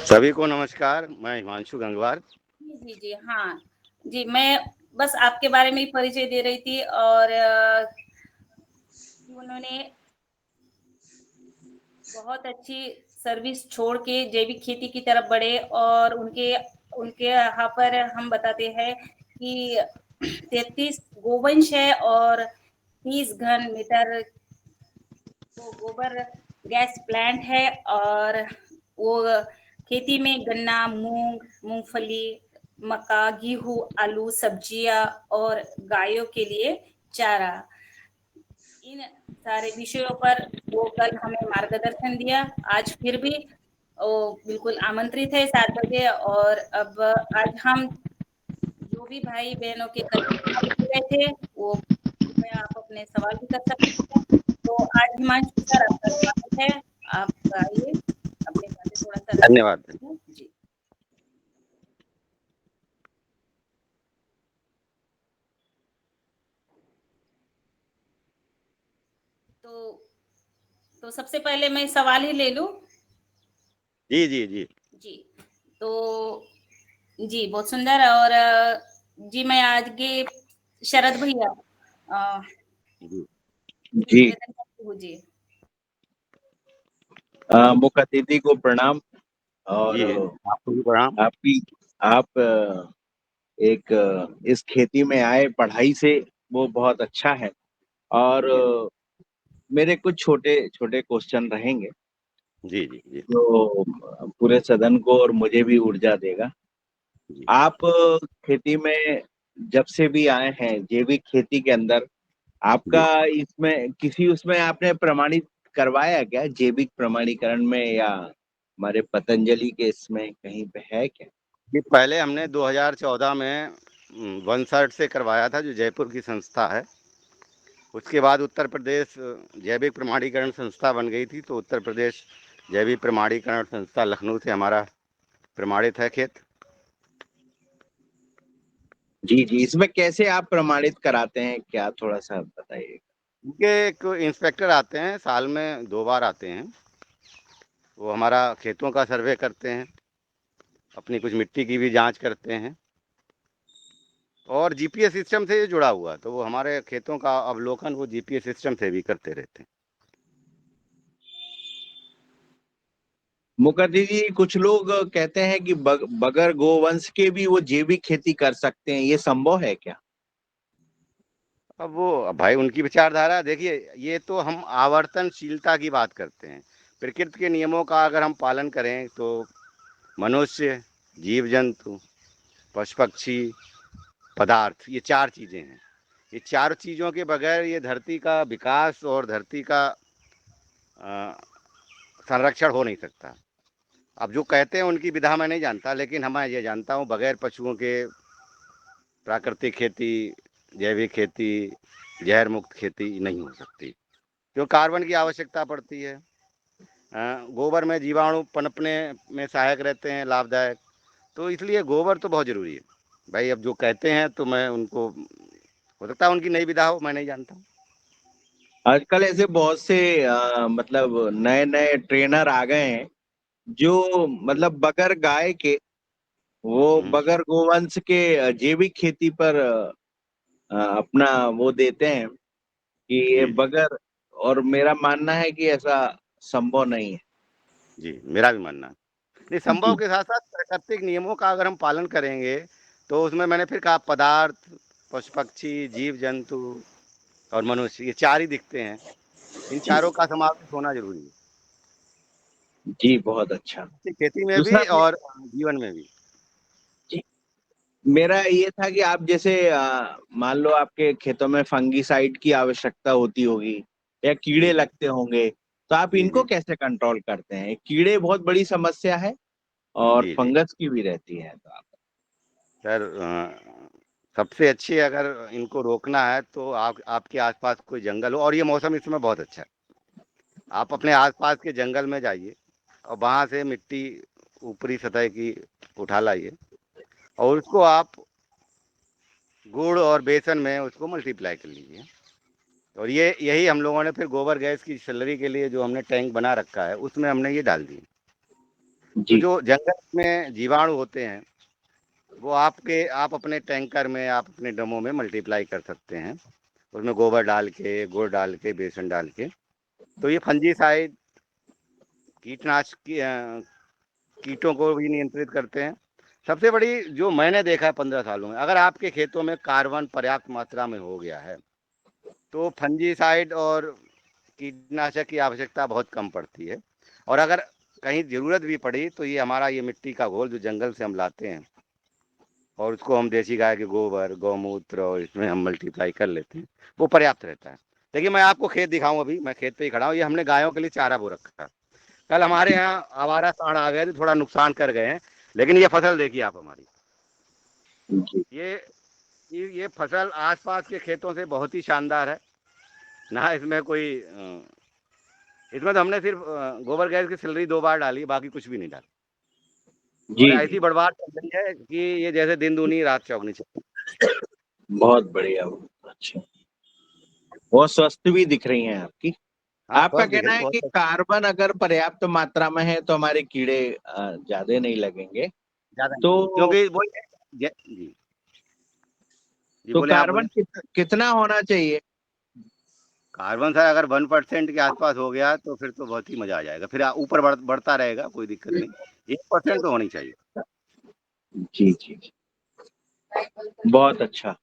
सभी को नमस्कार। मैं हिमांशु गंगवार। जी, जी, हाँ। जी, मैं बस आपके बारे में ही परिचय दे रही थी और उन्होंने बहुत अच्छी सर्विस छोड़ के जैविक खेती की तरफ बढ़े और उनके उनके यहाँ पर हम बताते हैं कि 33 गोवंश है और 30 घन मीटर वो गोबर गैस प्लांट है और वो खेती में गन्ना, मूंग, मूंगफली, मक्का, गेहूं, आलू, सब्जियां और गायों के लिए चारा, इन सारे विषयों पर वो कल हमें मार्गदर्शन दिया। आज फिर भी वो बिल्कुल आमंत्रित है 7 बजे। और अब आज हम जो भी भाई बहनों के कल पूछ रहे थे वो कृपया आप अपने सवाल भी कर सकते हैं। तो आज हिमांशु सर आपका स्वागत है। आप आइए अपनी बातें थोड़ा सा धन्यवाद। रखिए। जी। तो सबसे पहले मैं सवाल ही ले लूं। जी जी जी। जी। तो जी बहुत सुंदर। और जी मैं आज के शरद भैया जी जी निवेदन करती हूँ। जी मुख्य अतिथि को प्रणाम। और जी आपको भी प्रणाम। आपकी आप एक इस खेती में आए पढ़ाई से, वो बहुत अच्छा है। और जी मेरे कुछ छोटे छोटे क्वेश्चन रहेंगे जी जी जी जो पूरे सदन को और मुझे भी ऊर्जा देगा। जी। आप खेती में जब से भी आए हैं, जैविक खेती के अंदर आपका जी इसमें किसी उसमें आपने प्रमाणित करवाया क्या, जैविक प्रमाणीकरण में, या हमारे पतंजलि के इसमें कहीं पे है क्या? जी, पहले हमने 2014 में वनसर्ट से करवाया था, जो जयपुर की संस्था है। उसके बाद उत्तर प्रदेश जैविक प्रमाणीकरण संस्था बन गई थी, तो उत्तर प्रदेश जैविक प्रमाणीकरण संस्था लखनऊ से हमारा प्रमाणित है खेत। जी जी, इसमें कैसे आप प्रमाणित कराते हैं, क्या थोड़ा सा बताइए। उनके एक इंस्पेक्टर आते हैं, साल में 2 बार आते हैं। वो हमारा खेतों का सर्वे करते हैं, अपनी कुछ मिट्टी की भी जांच करते हैं, और जीपीएस सिस्टम से ये जुड़ा हुआ है, तो वो हमारे खेतों का अवलोकन वो जीपीएस सिस्टम से भी करते रहते हैं। मुखर्जी जी, कुछ लोग कहते हैं कि बगैर गोवंश के भी वो जैविक खेती कर सकते हैं, ये संभव है क्या? अब वो भाई उनकी विचारधारा। देखिए, ये तो हम आवर्तनशीलता की बात करते हैं। प्रकृति के नियमों का अगर हम पालन करें तो मनुष्य, जीव जंतु, पशु पक्षी, पदार्थ, ये 4 चीज़ें हैं। ये 4 चीज़ों के बगैर ये धरती का विकास और धरती का अ, संरक्षण हो नहीं सकता। अब जो कहते हैं उनकी विधा मैं नहीं जानता, लेकिन मैं ये जानता हूँ, बगैर पशुओं के प्राकृतिक खेती, जैविक खेती, जहर मुक्त खेती नहीं हो सकती, क्यों कार्बन की आवश्यकता पड़ती है। गोबर में जीवाणु पनपने में सहायक रहते हैं, लाभदायक। तो इसलिए गोबर तो बहुत ज़रूरी है भाई। अब जो कहते हैं तो मैं उनको, हो सकता है उनकी नई विधा हो, मैं नहीं जानता हूँ। आजकल ऐसे बहुत से मतलब नए नए ट्रेनर आ गए हैं जो मतलब बगैर गाय के, वो हम्म, बगैर गोवंश के जैविक खेती पर अपना वो देते हैं कि ये जी जी बगैर। और मेरा मानना है कि ऐसा संभव नहीं है। जी, मेरा भी मानना है। नहीं, संभव जी के साथ साथ प्राकृतिक नियमों का अगर हम पालन करेंगे, तो उसमें मैंने फिर कहा, पदार्थ, पशु पक्षी, जीव जंतु और मनुष्य, ये 4 ही दिखते हैं। इन जी चारों का समावेश होना जरूरी है, जी, बहुत अच्छा। खेती में भी दूसरा और जीवन में भी। जी, मेरा ये था कि आप जैसे मान लो आपके खेतों में फंगीसाइड की आवश्यकता होती होगी या कीड़े जी जी लगते होंगे, तो आप जी इनको जी कैसे कंट्रोल करते हैं? कीड़े बहुत बड़ी समस्या है और जी जी। फंगस की भी रहती है, तो आप। सर, सबसे अच्छी, अगर इनको रोकना है तो आपके आसपास कोई जंगल हो, और ये मौसम इस समय बहुत अच्छा है, आप अपने आसपास के जंगल में जाइए और वहाँ से मिट्टी ऊपरी सतह की उठा लाइए, और उसको आप गुड़ और बेसन में उसको मल्टीप्लाई कर लीजिए। और ये यही हम लोगों ने फिर गोबर गैस की स्लरी के लिए जो हमने टैंक बना रखा है उसमें हमने ये डाल दी। तो जी जो जंगल में जीवाणु होते हैं वो आप अपने टैंकर में, आप अपने ड्रमों में मल्टीप्लाई कर सकते हैं, उसमें गोबर डाल के, गुड़ डाल के, बेसन डाल के। तो ये फंजीसाइड कीटनाशक कीटों को भी नियंत्रित करते हैं। सबसे बड़ी जो मैंने देखा है 15 सालों में, अगर आपके खेतों में कार्बन पर्याप्त मात्रा में हो गया है तो फंजीसाइड और कीटनाशक की आवश्यकता बहुत कम पड़ती है। और अगर कहीं ज़रूरत भी पड़ी तो ये हमारा ये मिट्टी का घोल जो जंगल से हम लाते हैं और उसको हम देसी गाय के गोबर, गौमूत्र और इसमें हम मल्टीप्लाई कर लेते हैं, वो पर्याप्त रहता है। देखिए मैं आपको खेत दिखाऊं, अभी मैं खेत पे ही खड़ा हूँ, ये हमने गायों के लिए चारा बो रखा है। कल हमारे यहाँ आवारा सांड आ गए थे, थोड़ा नुकसान कर गए हैं, लेकिन ये फसल देखिए आप हमारी, जी ये ये फसल आसपास के खेतों से बहुत ही शानदार है। ना इसमें कोई इसमें तो हमने सिर्फ गोबर गैस की स्लरी 2 बार डाली, बाकी कुछ भी नहीं डाला। और जी ऐसी जी बर्बाद चल रही है कि ये जैसे दिन दूनी रात चौगनी चल रही है। बहुत बढ़िया, बहुत अच्छा। बहुत स्वस्थ भी दिख रही हैं आपकी। हाँ, आपका स्वस्थ दिख कहना रही है कि बहुत कार्बन अगर पर्याप्त मात्रा में है तो हमारे कीड़े ज्यादा नहीं लगेंगे। ज़्यादा तो नहीं, क्योंकि वो जी, जी तो बोले, आप कार्बन बोले। कितना होना चाहिए? कार्बन सर अगर 1% के आसपास हो गया तो फिर तो बहुत ही मजा आ जाएगा, फिर ऊपर बढ़ता रहेगा, कोई दिक्कत नहीं। 1% तो होनी चाहिए। जी जी जी, बहुत अच्छा।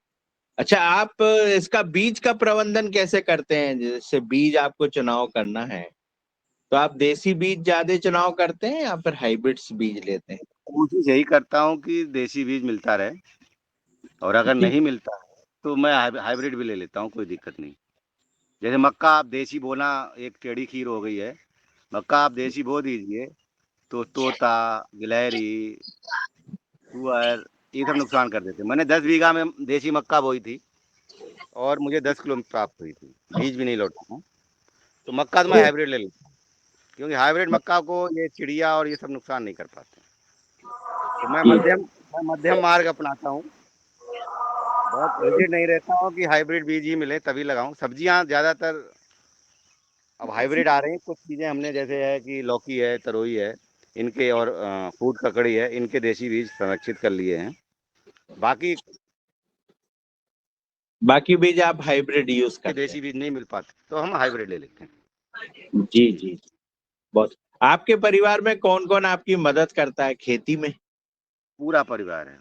अच्छा, आप इसका बीज का प्रबंधन कैसे करते हैं? जैसे बीज आपको चुनाव करना है तो आप देसी बीज ज्यादा चुनाव करते हैं या फिर हाइब्रिड्स बीज लेते हैं? कोशिश यही करता हूँ कि देसी बीज मिलता रहे, और अगर जी नहीं मिलता है तो मैं हाइब्रिड भी ले लेता हूँ, कोई दिक्कत नहीं। जैसे मक्का आप देसी बोना, एक टेढ़ी खीर हो गई है, मक्का आप देसी बो दीजिए तो तोता, गिलहरी, सुअर, ये सब नुकसान कर देते। मैंने 10 बीघा में देसी मक्का बोई थी और मुझे 10 किलो में प्राप्त हुई थी, बीज भी नहीं लौटा था। तो मक्का तो मैं हाइब्रिड ले लेता हूँ, क्योंकि हाइब्रिड मक्का को ये चिड़िया और ये सब नुकसान नहीं कर पाते। तो मैं मध्यम मार्ग अपनाता हूँ, बहुत रिजिड नहीं रहता हूँ कि हाइब्रिड बीज ही मिले तभी लगाऊं। सब्जियां ज़्यादातर अब हाइब्रिड आ रही हैं, कुछ चीज़ें हमने जैसे है कि लौकी है, तरोई है, इनके, और फूट ककड़ी है, इनके देसी बीज संरक्षित कर लिए हैं। बाकी बाकी बीज आप हाइब्रिड यूज के करते देसी बीज नहीं मिल पाते तो हम हाइब्रिड ले लेते हैं। हैं? जी जी, बहुत। आपके परिवार में कौन कौन आपकी मदद करता है खेती में? पूरा परिवार है,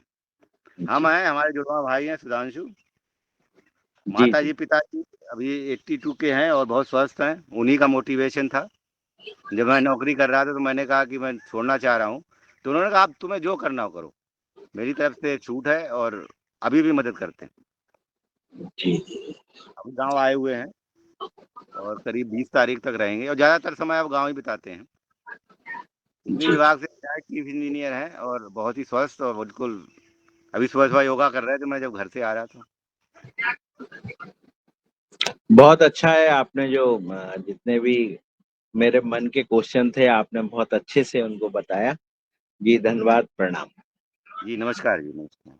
हम जी हैं, हमारे जुड़वा भाई हैं सुधांशु, जी माता जी जी पिताजी अभी 82 के हैं और बहुत स्वस्थ हैं। उन्हीं का मोटिवेशन था। जब मैं नौकरी कर रहा था तो मैंने कहा कि मैं छोड़ना चाह रहा हूँ, तो उन्होंने कहा आप तुम्हें जो करना हो करो, मेरी तरफ से छूट है, और अभी भी मदद करते हैं। जी। अभी गांव आए हुए हैं और करीब 20 तारीख तक रहेंगे, और ज़्यादातर समय अब गांव ही बिताते हैं। बिजली जी विभाग से रिटायर्ड चीफ इंजीनियर हैं और बहुत ही स्वस्थ और बिल्कुल। अभी सुबह सुबह योगा कर रहे थे मैं जब घर से आ रहा था। बहुत अच्छा है। आपने जो जितने भी मेरे मन के क्वेश्चन थे आपने बहुत अच्छे से उनको बताया। जी धन्यवाद, प्रणाम। जी नमस्कार, जी नमस्कार।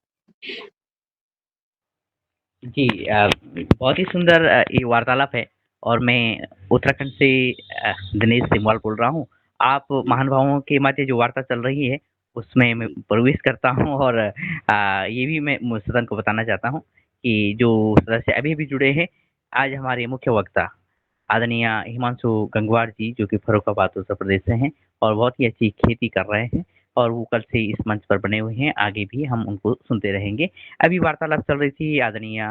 जी बहुत ही सुंदर ये वार्तालाप है और मैं उत्तराखंड से दिनेश सिंगवाल बोल रहा हूँ। आप जी महानुभावों के मध्य जो वार्ता चल रही है उसमें मैं जी प्रवेश करता हूँ और ये भी मैं सदन को बताना चाहता हूँ कि जो सदस्य अभी भी जुड़े हैं, आज हमारे मुख्य वक्ता आदरणीय हिमांशु गंगवार जी जो कि फर्रुखाबाद उत्तर प्रदेश से हैं और बहुत ही अच्छी खेती कर रहे हैं और वो कल से इस मंच पर बने हुए हैं, आगे भी हम उनको सुनते रहेंगे। अभी वार्तालाप चल रही थी आदरणीय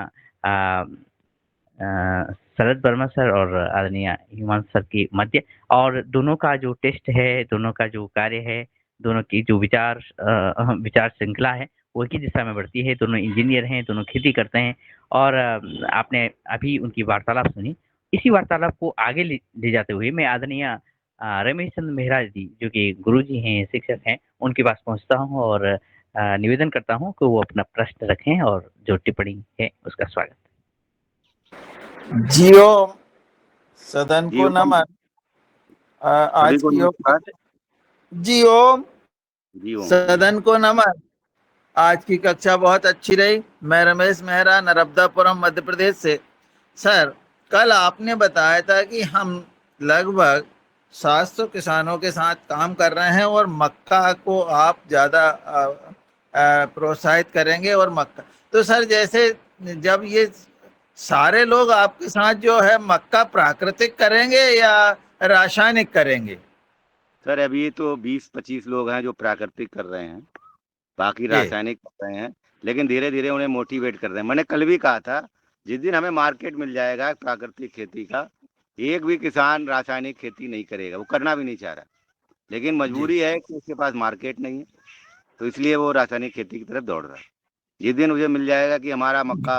शरद वर्मा सर और आदरणीय हिमांशु सर के मध्य, और दोनों का जो टेस्ट है, दोनों का जो कार्य है, दोनों की जो विचार श्रृंखला है वो एक ही दिशा में बढ़ती है। दोनों इंजीनियर हैं, दोनों खेती करते हैं और आपने अभी उनकी वार्तालाप सुनी। इसी वार्तालाप को आगे ले जाते हुए मैं आदरणीय रमेश चंद्र मेहरा जी जो कि गुरु जी हैं, शिक्षक हैं, उनके पास पहुंचता हूँ और निवेदन करता हूँ कि वो अपना प्रश्न रखें और जो टिप्पणी है उसका स्वागत। जियो सदन जी को ओम, नमन। सभी आज को की नमस्कार। जियो जी ओम, सदन को नमन। आज की कक्षा बहुत अच्छी रही। मैं रमेश मेहरा, नर्मदापुरम, मध्य प्रदेश से। सर, कल आपने बताया था कि हम लगभग 700 किसानों के साथ काम कर रहे हैं और मक्का को आप ज़्यादा प्रोत्साहित करेंगे। और मक्का तो सर, जैसे जब ये सारे लोग आपके साथ जो है मक्का प्राकृतिक करेंगे या रासायनिक करेंगे? सर अभी तो 20-25 लोग हैं जो प्राकृतिक कर रहे हैं, बाकी जी रासायनिक कर रहे हैं, लेकिन धीरे धीरे उन्हें मोटिवेट कर रहे हैं। मैंने कल भी कहा था, जिस दिन हमें मार्केट मिल जाएगा प्राकृतिक खेती का, एक भी किसान रासायनिक खेती नहीं करेगा, वो करना भी नहीं चाह रहा, लेकिन जी मजबूरी है कि उसके पास मार्केट नहीं है, तो इसलिए वो रासायनिक खेती की तरफ दौड़ रहा है। जिस दिन मुझे मिल जाएगा कि हमारा मक्का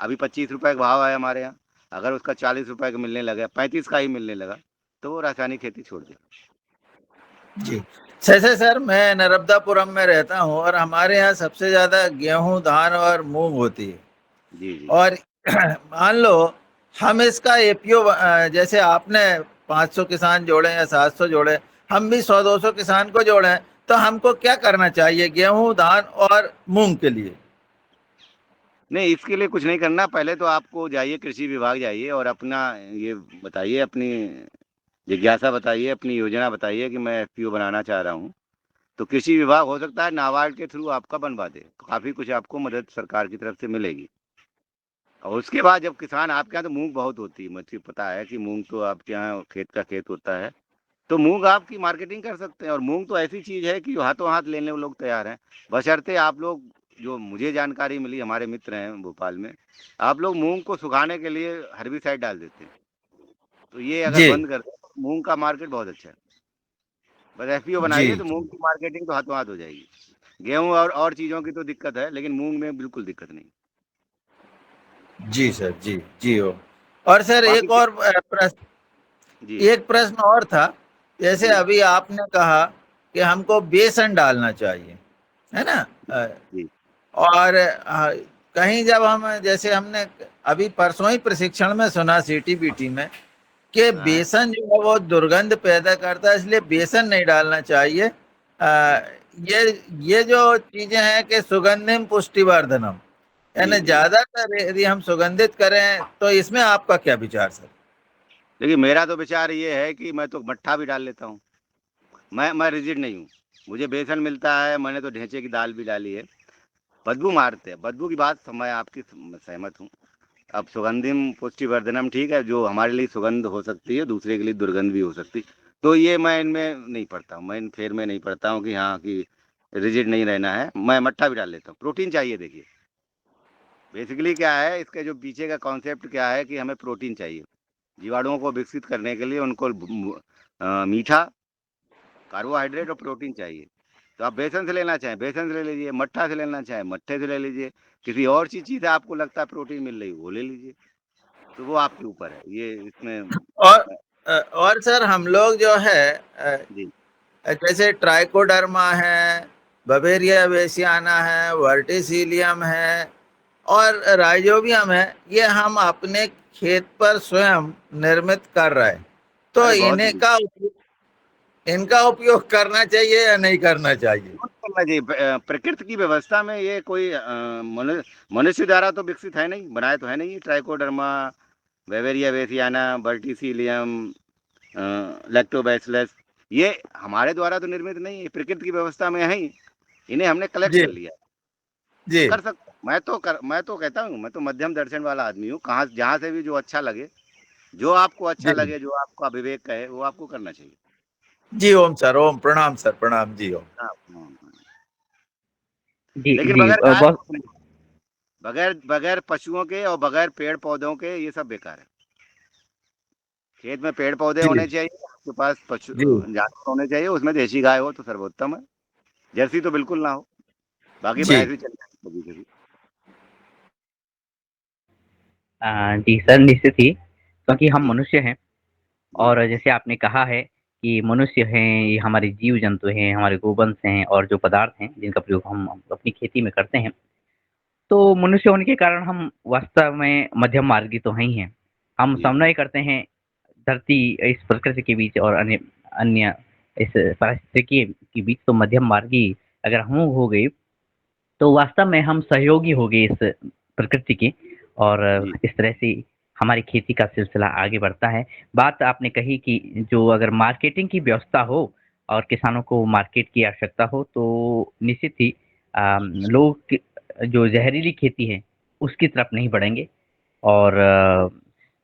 अभी 25 रुपए का भाव है हमारे यहाँ, अगर उसका 40 रुपए का मिलने लगा, 35 का ही मिलने लगा, तो वो रासायनिक खेती छोड़ देगा। जी। जैसे सर, मैं नर्मदापुरम में रहता हूँ और हमारे यहाँ सबसे ज्यादा गेहूं, धान और मूंग होती है। जी जी और मान लो हम इसका एपीओ, जैसे आपने 500 किसान जोड़े या 700 जोड़े, हम भी 100-200 किसान को जोड़े, तो हमको क्या करना चाहिए गेहूं, धान और मूंग के लिए? नहीं, इसके लिए कुछ नहीं करना। पहले तो आपको जाइए, कृषि विभाग जाइए और अपना ये बताइए, अपनी जिज्ञासा बताइए, अपनी योजना बताइए कि मैं एफपीओ बनाना चाह रहा हूँ। तो कृषि विभाग हो सकता है नाबार्ड के थ्रू आपका बनवा दे, काफ़ी कुछ आपको मदद सरकार की तरफ से मिलेगी। और उसके बाद जब किसान आपके यहाँ, तो मूंग बहुत होती है, मुझे पता है कि मूंग तो आपके यहाँ खेत का खेत होता है, तो मूंग आपकी मार्केटिंग कर सकते हैं। और मूंग तो ऐसी चीज़ है कि हाथों हाथ लेने को लोग तैयार हैं, बशर्ते आप लोग, जो मुझे जानकारी मिली, हमारे मित्र हैं भोपाल में, आप लोग मूंग को सुखाने के लिए हर्बिसाइड डाल देते हैं, तो ये अगर जी बंद कर दें तो मूंग का मार्केट बहुत अच्छा है। बस एफपीओ जी बनाइए तो मूंग की मार्केटिंग तो हाथों हाथ हो जाएगी। गेहूं और चीज़ों की तो दिक्कत है, लेकिन मूंग में बिल्कुल दिक्कत नहीं। जी सर, जी जी हो। और सर बाकी एक और प्रश्न, जी एक प्रश्न और था। जैसे जी अभी आपने कहा कि हमको बेसन डालना चाहिए, है ना? जी और कहीं जब हम, जैसे हमने अभी परसों ही प्रशिक्षण में सुना सीटीबीटी में कि हाँ बेसन जो है वो दुर्गंध पैदा करता है, इसलिए बेसन नहीं डालना चाहिए। ये जो चीजें हैं कि सुगंधिम पुष्टिवर्धनम, जी यानी जी ज्यादातर यदि हम सुगंधित करें, तो इसमें आपका क्या विचार सर? देखिए, मेरा तो विचार ये है कि मैं तो मट्ठा भी डाल लेता हूँ। मैं रिजिड नहीं हूँ। मुझे बेसन मिलता है, मैंने तो ढेंचे की दाल भी डाली है। बदबू मारते हैं, बदबू की बात मैं आपकी सहमत हूँ। अब सुगंधिम पुष्टिवर्धनम ठीक है, जो हमारे लिए सुगंध हो सकती है, दूसरे के लिए दुर्गंध भी हो सकती। तो ये मैं इनमें नहीं पड़ता हूँ, मैं इन फेर में नहीं पड़ता हूँ कि हाँ कि रिजिड नहीं रहना है। मैं मट्ठा भी डाल लेता हूँ। प्रोटीन चाहिए, देखिए बेसिकली क्या है, इसके जो पीछे का कॉन्सेप्ट क्या है कि हमें प्रोटीन चाहिए जीवाणुओं को विकसित करने के लिए। उनको मीठा कार्बोहाइड्रेट और प्रोटीन चाहिए। तो आप बेसन से लेना चाहें बेसन से ले लीजिए, मट्ठा से लेना चाहें मट्ठे से ले लीजिए, किसी और चीज़ से आपको लगता है प्रोटीन मिल रही है वो ले लीजिए। तो वो आपके ऊपर है, ये इसमें और और सर हम लोग जो है जी जैसे ट्राइकोडर्मा है, बवेरिया बेसियाना है, वर्टिसिलियम है और राइजोबियम है, ये हम अपने खेत पर स्वयं निर्मित कर रहे हैं, तो अरे बहुत बढ़िया। इनका उपयोग करना चाहिए या नहीं करना चाहिए? क्यों नहीं करना चाहिए? प्रकृति की व्यवस्था में ये कोई मनुष्य द्वारा तो विकसित है नहीं, बनाए तो है नहीं। ट्राइकोडर्मा, वेवेरिया बेसियाना, वर्टिसिलियम, लैक्टोबैसिलस, ये हमारे द्वारा तो निर्मित नहीं है, प्रकृति की व्यवस्था में है ही। इन्हें हमने कलेक्ट जी कर लिया है। तो जी कर सकते, मैं तो कहता हूँ, मैं तो मध्यम दर्शन वाला आदमी हूँ। कहाँ जहाँ से भी जो अच्छा लगे, जो आपको अच्छा जी लगे, जो आपका विवेक कहे, वो आपको करना चाहिए। जी। ओम सर, ओम प्रणाम सर, प्रणाम जी, ओम। हाँ, जी लेकिन जी बगैर गाय बहुत कुछ नहीं, बगैर बगैर पशुओं के और बगैर पेड़ पौधों के ये सब बेकार है। खेत में पेड़ पौधे जी होने चाहिए, आपके पास पशु जी जानवर होने चाहिए, उसमें देसी गाय हो तो सर्वोत्तम है। जर्सी तो बिल्कुल ना हो, बाकी जी भैंस भी चल जाए कभी कभी। जी सर, निश्चित ही, क्योंकि हम जी मनुष्य हैं। जी और जैसे आपने कहा है कि मनुष्य हैं, ये हमारे जीव जंतु हैं, हमारे गोवंश हैं और जो पदार्थ हैं जिनका प्रयोग हम अपनी खेती में करते हैं, तो मनुष्य होने के कारण हम वास्तव में मध्यम मार्गी तो हैं ही हैं। हम जी समन्वय करते हैं धरती, इस प्रकृति के बीच और अन्य अन्य इस पारिस्थितिकी के बीच, तो मध्यम मार्गी अगर हम हो गए, तो वास्तव में हम सहयोगी हो गए इस प्रकृति के। और जी इस तरह से हमारी खेती का सिलसिला आगे बढ़ता है। बात आपने कही कि जो अगर मार्केटिंग की व्यवस्था हो और किसानों को मार्केट की आवश्यकता हो तो निश्चित ही लोग जो ज़हरीली खेती है उसकी तरफ नहीं बढ़ेंगे और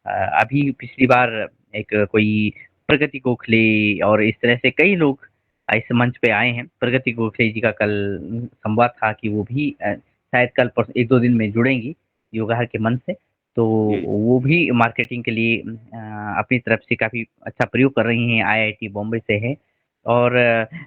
अभी पिछली बार एक कोई प्रगति गोखले और इस तरह से कई लोग इस मंच पे आए हैं। प्रगति गोखले जी का कल संवाद था कि वो भी शायद कल 1-2 दिन में जुड़ेंगी योगाहर के मंच से। तो जी वो भी मार्केटिंग के लिए अपनी तरफ से काफ़ी अच्छा प्रयोग कर रही हैं, आईआईटी बॉम्बे से है और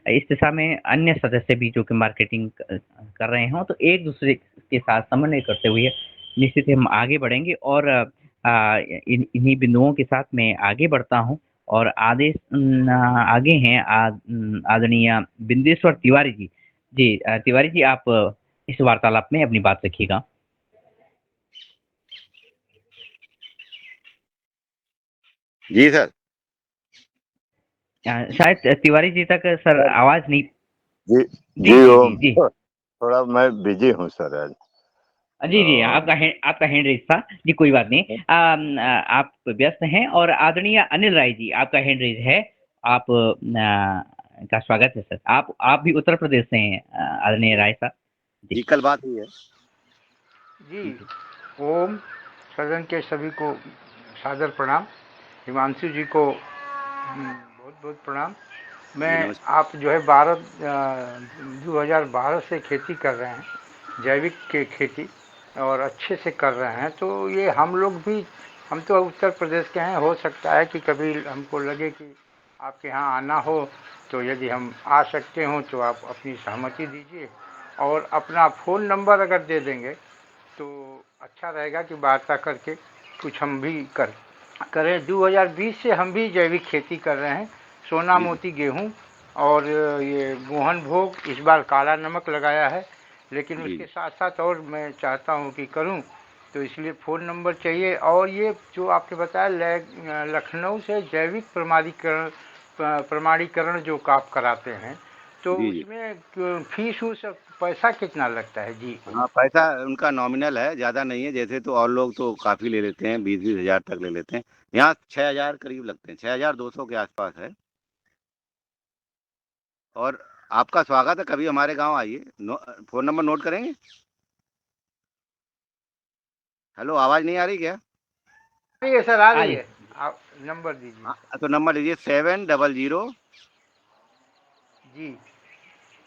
इस दिशा में अन्य सदस्य भी जो कि मार्केटिंग कर रहे हों, तो एक-दूसरे के साथ समन्वय करते हुए निश्चित ही हम आगे बढ़ेंगे और इन्हीं बिंदुओं के साथ मैं आगे बढ़ता हूँ और आगे हैं आदरणीय बिंदेश्वर तिवारी जी। जी तिवारी जी आप इस वार्तालाप में अपनी बात रखिएगा। जी सर। शायद तिवारी जी तक सर आवाज़ नहीं। जी जी, जी जी, वो जी, जी। थोड़ा मैं बिजी हूँ सर आज। जी, जी, आपका हैंड रेज़ था। जी, कोई बात नहीं। आप व्यस्त हैं और आदरणीय अनिल राय जी, आपका हैंड रेज़ है। आप का स्वागत है सर। आप भी उत्तर प्रदेश से हैं आदरणीय राय साहब। जी कल बात हुई है। जी ओम सदन के सभी को सादर प्रणाम। हिमांशु जी को बहुत बहुत प्रणाम। जी मैं नमस्कार। आप जो है 2012 से खेती कर रहे हैं, जैविक के खेती और अच्छे से कर रहे हैं। तो ये हम लोग भी, हम तो उत्तर प्रदेश के हैं, हो सकता है कि कभी हमको लगे कि आपके यहाँ आना हो, तो यदि हम आ सकते हों तो आप अपनी सहमति दीजिए और अपना फ़ोन नंबर अगर दे देंगे तो अच्छा रहेगा कि वार्ता करके कुछ हम भी करें। 2020 से हम भी जैविक खेती कर रहे हैं, सोना जी मोती गेहूँ और ये मोहन भोग, इस बार काला नमक लगाया है, लेकिन जी उसके साथ साथ और मैं चाहता हूँ कि करूँ, तो इसलिए फ़ोन नंबर चाहिए। और ये जो आपने बताया लखनऊ से जैविक प्रमाणीकरण जो आप कराते हैं, तो जी जी। उसमें फीस उस पैसा कितना लगता है जी? हाँ पैसा उनका नॉमिनल है, ज़्यादा नहीं है। जैसे तो और लोग तो काफ़ी ले लेते हैं, 20-20 हज़ार तक ले लेते हैं। यहाँ 6,000 करीब लगते हैं, 6,200 के आसपास है। और आपका स्वागत है, कभी हमारे गांव आइए। फ़ोन नंबर नोट करेंगे? हेलो, आवाज़ नहीं आ रही क्या? आ रही है सर, आ आ रही जी। है। आप नंबर दीजिए। हाँ तो नंबर लीजिए 700 जी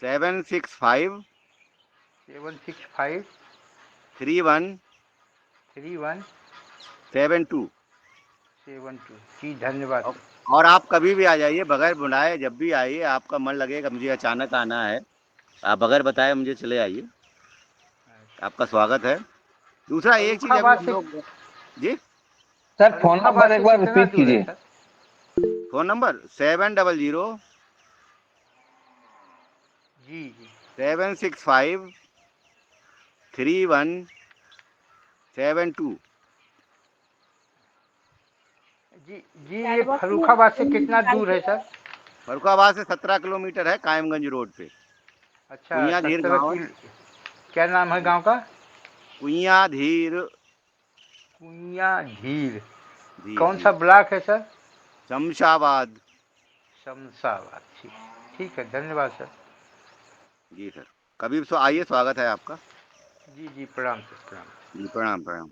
765 765 31 31 72। 72। जी धन्यवाद औ सर। और आप कभी भी आ जाइए, बगैर बुलाए जब भी आइए। आपका मन लगेगा मुझे अचानक आना है, आप बगैर बताए मुझे चले आइए। आपका स्वागत है। दूसरा एक चीज़ अभी फर्रुखाबाद हम से, लोग। जी सर फोन फर्रुखाबाद नंबर एक से बार कितना रिपीट दूर है कीजिए। सर? फ़ोन नंबर 700 जी जी 765 3172। जी जी ये फर्रुखाबाद से कितना दूर है सर? फरुखाबाद से 17 किलोमीटर है, कायमगंज रोड पे। अच्छा कुइयाँ धीर 17 गाँव है। किलो। क्या नाम है गांव का? कुइयाँ धीर। कुइया झील। जी कौन जी। सा ब्लॉक है सर? शमशाबाद। शमशाबाद। ठीक, ठीक है, धन्यवाद सर। जी सर, कभी तो आइए, स्वागत है आपका। जी जी प्रणाम सर, प्रणाम। जी प्रणाम प्रणाम।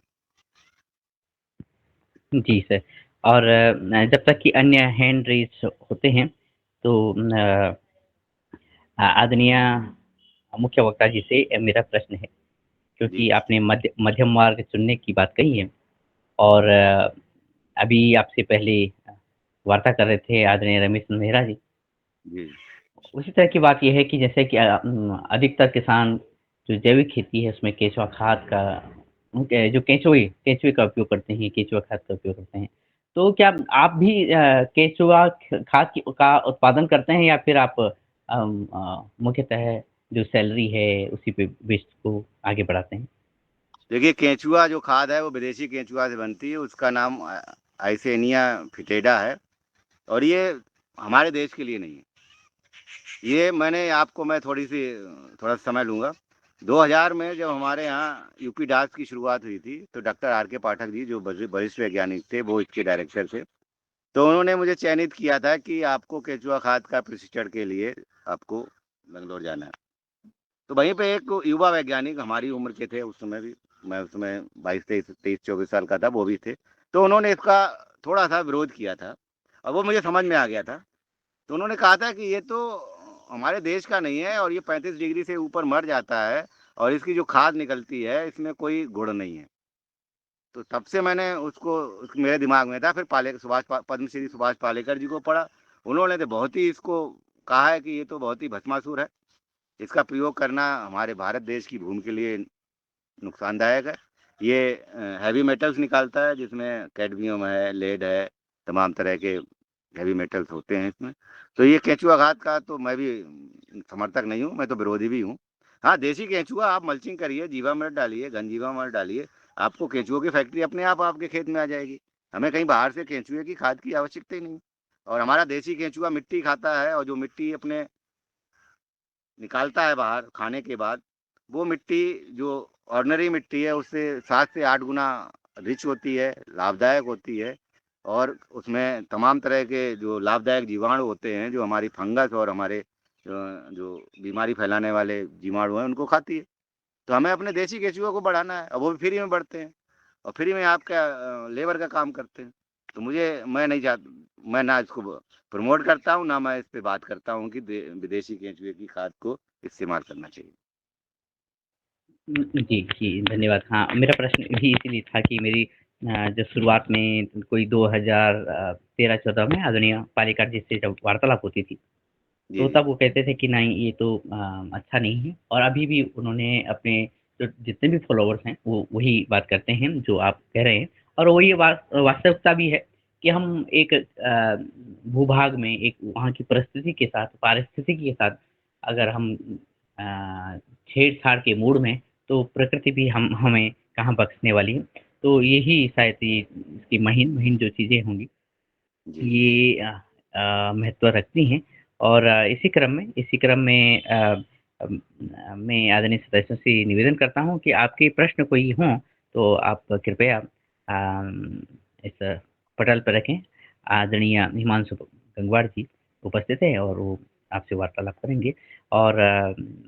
जी सर और जब तक कि अन्य हैंड रेज़ होते हैं तो आदरणीय मुख्य वक्ता जी से मेरा प्रश्न है, जी क्योंकि आपने मध्यम मार्ग चुनने की बात कही है और अभी आपसे पहले वार्ता कर रहे थे आदरणीय रमेश मेहरा जी। जी उसी तरह की बात ये है कि जैसे कि अधिकतर किसान जो जैविक खेती है उसमें केंचुआ खाद का जो केंचुए का उपयोग करते हैं, केंचुआ खाद का उपयोग करते हैं। तो क्या आप भी केंचुआ खाद का उत्पादन करते हैं या फिर आप मुख्यतः जो सैलरी है उसी पे बेच को आगे बढ़ाते हैं? देखिए, केंचुआ जो खाद है वो विदेशी केंचुआ से बनती है। उसका नाम आइसेनिया फिटेडा है और ये हमारे देश के लिए नहीं है। ये मैं थोड़ा समय लूँगा। 2000 में जब हमारे यहाँ यूपी डाक की शुरुआत हुई थी, तो डॉक्टर आर के पाठक जी जो वरिष्ठ वैज्ञानिक थे, वो इसके डायरेक्टर थे। तो उन्होंने मुझे चयनित किया था कि आपको केंचुआ खाद का प्रशिक्षण के लिए आपको बेंगलोर जाना है। तो वहीं पे एक युवा वैज्ञानिक हमारी उम्र के थे उस समय भी, मैं उस समय 22-23-24 साल का था, वो भी थे। तो उन्होंने इसका थोड़ा सा विरोध किया था और वो मुझे समझ में आ गया था। तो उन्होंने कहा था कि ये तो हमारे देश का नहीं है और ये 35 डिग्री से ऊपर मर जाता है और इसकी जो खाद निकलती है इसमें कोई गुण नहीं है। तो तब से मैंने मेरे दिमाग में था। फिर पद्मश्री सुभाष पालेकर जी को पढ़ा। उन्होंने तो बहुत ही इसको कहा है कि ये तो बहुत ही भस्मासुर है, इसका प्रयोग करना हमारे भारत देश की भूमि के लिए नुकसानदायक है। ये हैवी मेटल्स निकालता है, जिसमें कैडमियम है, लेड है, तमाम तरह के हैवी मेटल्स होते हैं इसमें। तो ये केंचुआ खाद का तो मैं भी समर्थक नहीं हूँ, मैं तो विरोधी भी हूँ। हाँ, देसी केंचुआ आप मल्चिंग करिए, जीवामृत डालिए, घन जीवामृत डालिए, आपको केंचुओं की फैक्ट्री अपने आप आपके खेत में आ जाएगी। हमें कहीं बाहर से केंचुए की खाद की आवश्यकता ही नहीं। और हमारा देसी केंचुआ मिट्टी खाता है, और जो मिट्टी अपने निकालता है बाहर खाने के बाद, वो मिट्टी जो ऑर्डिनरी मिट्टी है उससे 7 से 8 गुना रिच होती है, लाभदायक होती है। और उसमें तमाम तरह के जो लाभदायक जीवाणु होते हैं, जो हमारी फंगस और हमारे जो बीमारी फैलाने वाले जीवाणु हैं, उनको खाती है। तो हमें अपने देसी केंचुओं को बढ़ाना है, और वो भी फ्री में बढ़ते हैं और फ्री में आपका लेबर का काम करते हैं। तो मैं ना इसको प्रमोट करता हूँ, ना मैं इस पे बात करता हूँ कि विदेशी केंचुए की खाद को इस्तेमाल करना चाहिए। जी, जी, धन्यवाद। हाँ, मेरा प्रश्न भी इसीलिए था कि मेरी जब शुरुआत में कोई 2013-14 में आदरणीय पालेकर जी से जब वार्तालाप होती थी, जी तो जी। तब वो कहते थे कि नहीं, ये तो अच्छा नहीं है, और अभी भी उन्होंने अपने जो जितने भी फॉलोवर्स हैं, वो वही बात करते हैं जो आप कह रहे हैं। और वही वास्तविकता भी है कि हम एक भूभाग में एक वहाँ की परिस्थिति के साथ, पारिस्थितिकी के साथ अगर हम छेड़-छाड़ के मूड में, तो प्रकृति भी हमें कहाँ बख्शने वाली है। तो यही शायद ये इसकी महीन-महीन जो चीज़ें होंगी, जी जी। ये महत्व रखती हैं। और इसी क्रम में मैं आदरणीय सदस्यों से निवेदन करता हूँ कि आपके प्रश्न कोई हों, तो आप कृपया इस पटल पर रखें। आदरणीय हिमांशु गंगवार जी उपस्थित हैं और वो आपसे वार्तालाप करेंगे। और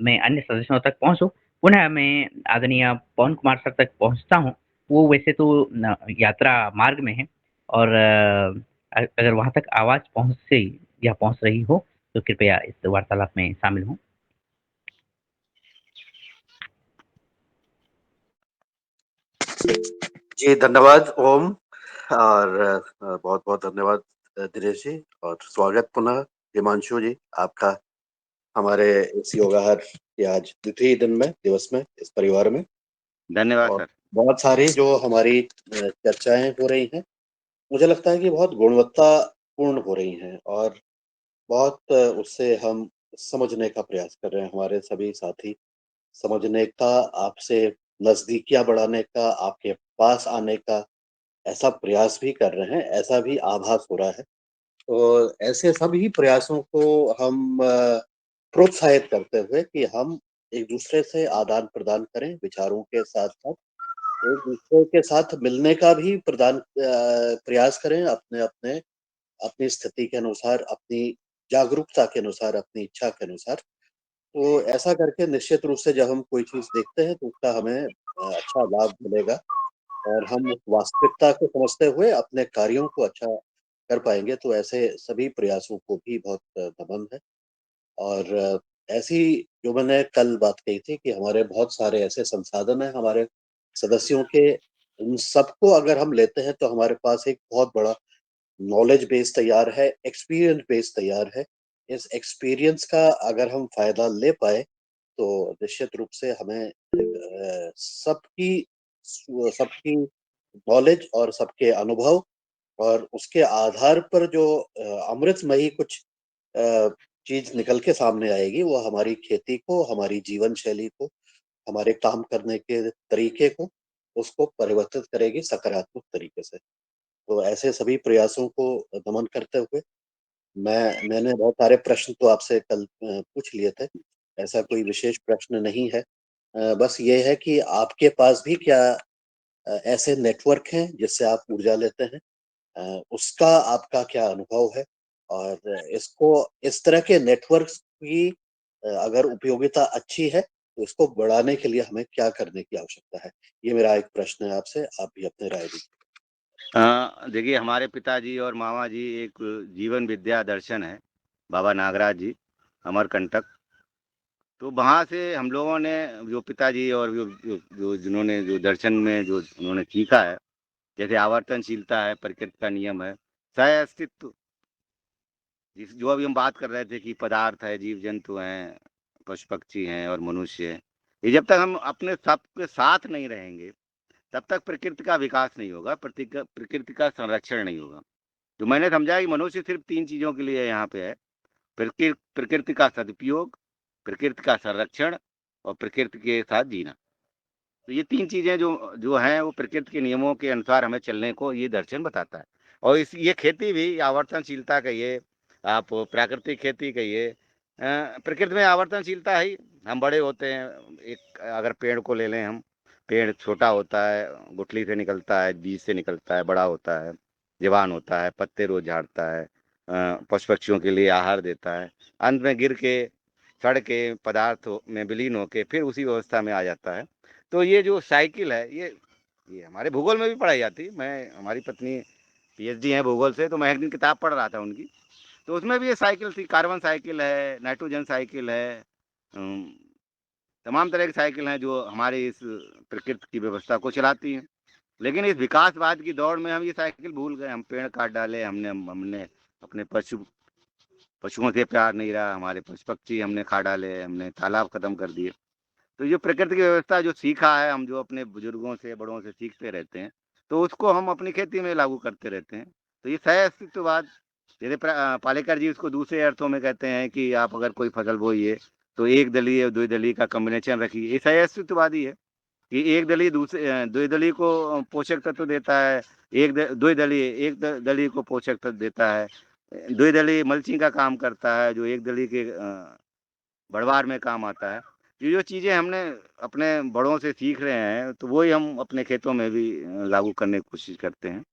मैं अन्य सदस्यों तक पहुँचूँ, पुनः मैं आदरणीय पवन कुमार सर तक पहुँचता हूँ। वो वैसे तो यात्रा मार्ग में हैं, और अगर वहाँ तक आवाज़ पहुँचे या पहुँच रही हो, तो कृपया इस वार्तालाप में शामिल हों। जी, धन्यवाद ओम। और बहुत-बहुत धन्यवाद दिनेश जी, और स्वागत पुनः हिमांशु जी आपका हमारे इस योगाहार के आज द्वितीय दिवस में इस परिवार में। धन्यवाद और सर। बहुत सारी जो हमारी चर्चाएँ हो रही हैं, मुझे लगता है कि बहुत गुणवत्तापूर्ण हो रही हैं, और बहुत उससे हम समझने का प्रयास कर रहे हैं, हमारे सभी साथी समझने का, आपसे नज़दीकियाँ बढ़ाने का, आपके पास आने का ऐसा प्रयास भी कर रहे हैं, ऐसा भी आभास हो रहा है। तो ऐसे सभी प्रयासों को हम प्रोत्साहित करते हुए कि हम एक-दूसरे से आदान-प्रदान करें विचारों के साथ-साथ, एक-दूसरे के साथ मिलने का भी प्रयास करें अपने-अपने अपनी स्थिति के अनुसार, अपनी जागरूकता के अनुसार, अपनी इच्छा के अनुसार। तो ऐसा करके निश्चित रूप से जब हम कोई चीज़ देखते हैं, तो उसका हमें अच्छा लाभ मिलेगा, और हम उस वास्तविकता को समझते हुए अपने कार्यों को अच्छा कर पाएँगे। तो ऐसे सभी प्रयासों को भी बहुत नमन है। और ऐसी जो मैंने कल बात कही थी कि हमारे बहुत सारे ऐसे संसाधन हैं हमारे सदस्यों के, उन सबको अगर हम लेते हैं तो हमारे पास एक बहुत बड़ा नॉलेज बेस तैयार है, एक्सपीरियंस बेस तैयार है। इस एक्सपीरियंस का अगर हम फ़ायदा ले पाएँ, तो निश्चित रूप से हमें सबकी नॉलेज और सबके अनुभव, और उसके आधार पर जो अमृतमयी कुछ अ, चीज़ निकल के सामने आएगी, वो हमारी खेती को, हमारी जीवन शैली को, हमारे काम करने के तरीके को, उसको परिवर्तित करेगी सकारात्मक तरीके से। तो ऐसे सभी प्रयासों को नमन करते हुए, मैंने बहुत सारे प्रश्न तो आपसे कल पूछ लिए थे। ऐसा कोई विशेष प्रश्न नहीं है। बस ये है कि आपके पास भी क्या ऐसे नेटवर्क हैं जिससे आप ऊर्जा लेते हैं? उसका आपका क्या अनुभव है? और इसको इस तरह के नेटवर्क्स की अगर उपयोगिता अच्छी है, तो इसको बढ़ाने के लिए हमें क्या करने की आवश्यकता है? ये मेरा एक प्रश्न है आपसे, आप भी अपनी राय दीजिए। देखिए हमारे पिताजी और मामा जी एक जीवन विद्या दर्शन है, बाबा नागराज जी, अमरकंटक। तो वहाँ से हम लोगों ने जो पिताजी और जो जिन्होंने जो दर्शन में जो उन्होंने सीखा है, जैसे आवर्तनशीलता है, प्रकृति का नियम है, सह-अस्तित्व, जिस जो अभी हम बात कर रहे थे कि पदार्थ है, जीव-जंतु हैं, पशु-पक्षी हैं और मनुष्य हैं। ये जब तक हम अपने सबके साथ नहीं रहेंगे, तब तक प्रकृति का विकास नहीं होगा, प्रकृति का संरक्षण नहीं होगा। तो मैंने समझा कि मनुष्य सिर्फ़ 3 चीज़ों के लिए यहाँ पे है, प्रकृति का सदुपयोग, प्रकृति का संरक्षण और प्रकृति के साथ जीना। तो ये 3 चीज़ें जो जो हैं वो प्रकृति के नियमों के अनुसार हमें चलने को ये दर्शन बताता है। और इस ये खेती भी आवर्तनशीलता कहिए, आप प्राकृतिक खेती कहिए, प्रकृति में आवर्तनशीलता है ही। हम बड़े होते हैं, एक अगर पेड़ को ले लें हम, पेड़ छोटा होता है, गुठली से निकलता है, बीज से निकलता है, बड़ा होता है, जवान होता है, पत्ते रोज़ झाड़ता है, पशु-पक्षियों के लिए आहार देता है। अंत में गिर के, सड़ के, पदार्थों में विलीन होके फिर उसी अवस्था में आ जाता है। तो ये जो साइकिल है ये हमारे भूगोल में भी पढ़ाई जाती है। मैं हमारी पत्नी पीएचडी हैं भूगोल से, तो मैं एक दिन किताब पढ़ रहा था उनकी, तो उसमें भी ये साइकिल थी, कार्बन साइकिल है, नाइट्रोजन साइकिल है, अम, तमाम तरह की साइकिल हैं जो हमारी इस प्रकृति की व्यवस्था को चलाती हैं। लेकिन इस विकासवाद की दौड़ में हम ये साइकिल भूल गए, हम पेड़ काट डाले, हमने हमने अपने पशुओं से प्यार नहीं रहा, हमारे पशु-पक्षी हमने खा डाले, हमने तालाब खत्म कर दिए। तो ये प्रकृति की व्यवस्था जो सीखा है, हम जो अपने बुजुर्गों से, बड़ों से सीखते रहते हैं, तो उसको हम अपनी खेती में लागू करते रहते हैं। तो ये सह-अस्तित्ववाद, जैसे पालेकर जी उसको दूसरे अर्थों में कहते हैं कि आप अगर कोई फसल बोइए, तो एक दलीय और द्विदलीय का कॉम्बिनेशन रखिए। ये सह-अस्तित्ववादी है कि एक दलीय द्विदलीय को पोषक तत्व देता है, एक द द्विदलीय एक द दलीय को पोषक तत्व देता है। द्विदलीय मल्चिंग का काम करता है, जो एक दलीय के बढ़वार में काम आता है। ये जो चीज़ें हमने अपने बड़ों से सीख रहे हैं, तो वही हम अपने खेतों में भी लागू करने की कोशिश करते हैं।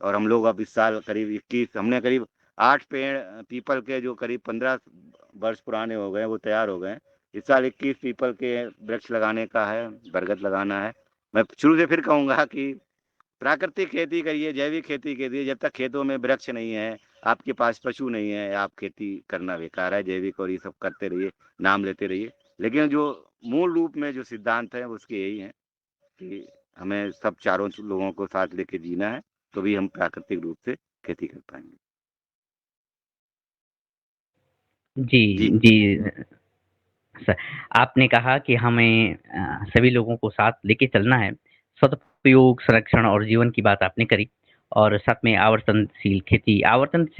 और हम लोग अब इस साल करीब 21 हमने करीब 8 पेड़ पीपल के जो करीब 15 वर्ष पुराने हो गए, वो तैयार हो गए हैं। इस साल 21 पीपल के वृक्ष लगाने का है, बरगद लगाना है। मैं शुरू से फिर कहूँगा कि प्राकृतिक खेती करिए, जैविक खेती करिए, जब तक खेतों में वृक्ष नहीं है, आपके पास पशु नहीं है, आप खेती करना बेकार है। जैविक और ये सब करते रहिए, नाम लेते रहिए। लेकिन जो मूल रूप में जो सिद्धांत हैं, उसके यही हैं कि हमें सब चारों लोगों को साथ लेके जीना है, तो भी हम प्राकृतिक रूप से खेती कर पाएँगे। जी, जी। जी। सर, आपने कहा कि हमें सभी लोगों को साथ लेके चलना है। सदुपयोग, संरक्षण और जीवन की बात आपने करी और साथ में आवर्तनशील